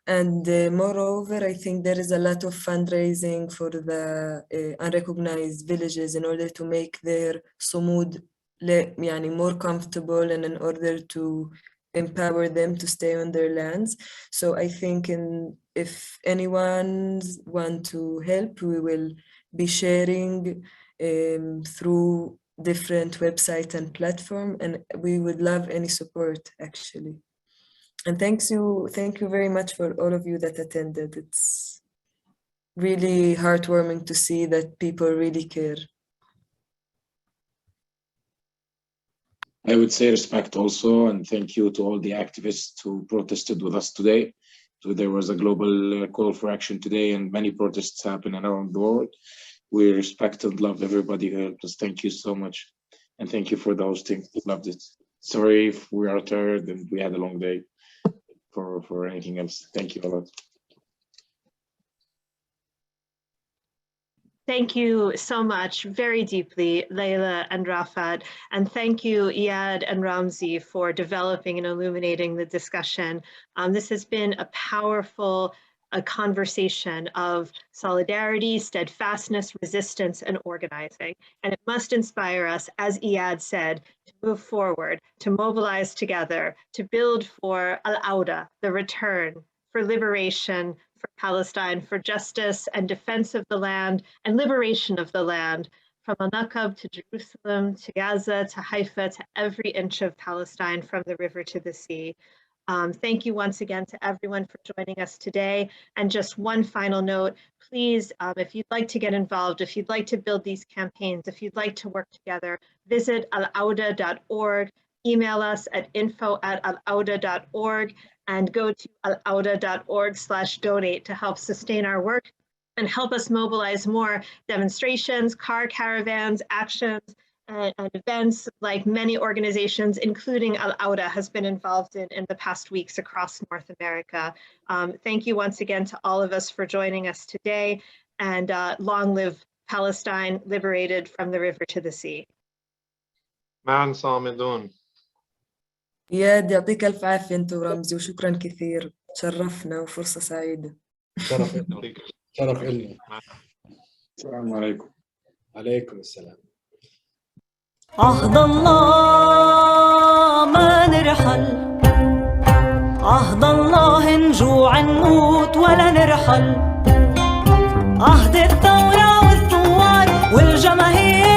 And moreover, I think there is a lot of fundraising for the unrecognized villages in order to make their sumud more comfortable and in order to empower them to stay on their lands. So I think if anyone want to help, we will be sharing through different websites and platforms, and we would love any support actually. And thank you very much for all of you that attended. It's really heartwarming to see that people really care. I would say respect also, and thank you to all the activists who protested with us today. So there was a global call for action today, and many protests happen around the world. We respect and love everybody who helped us. Thank you so much. And thank you for the hosting. Loved it. Sorry if we are tired and we had a long day for anything else. Thank you a lot. Thank you so much, very deeply, Laila and RAAFAT, and thank you, Iyad and Ramzi, for developing and illuminating the discussion. This has been a powerful conversation of solidarity, steadfastness, resistance, and organizing, and it must inspire us, as Iyad said, to move forward, to mobilize together, to build for Al-Awda, the return, for liberation, for Palestine, for justice and defense of the land and liberation of the land, from Al-Naqab to Jerusalem, to Gaza, to Haifa, to every inch of Palestine, from the river to the sea. Thank you once again to everyone for joining us today. And just one final note, please, if you'd like to get involved, if you'd like to build these campaigns, if you'd like to work together, visit alawda.org, email us at info@alawda.org, and go to alawda.org/donate to help sustain our work and help us mobilize more demonstrations, car caravans, actions, and events like many organizations, including Al-Awda, has been involved in the past weeks across North America. Thank you once again to all of us for joining us today, and long live Palestine, liberated from the river to the sea. معا صامدون. إياد يعطيك ألف عافية أنت ورمزي، وشكرا كثير، تشرفنا وفرصة سعيدة. شرف إلنا. السلام عليكم. عليكم السلام. عهد الله ما نرحل، عهد الله نجوع نموت ولا نرحل، عهد الثورة والثوار والجماهير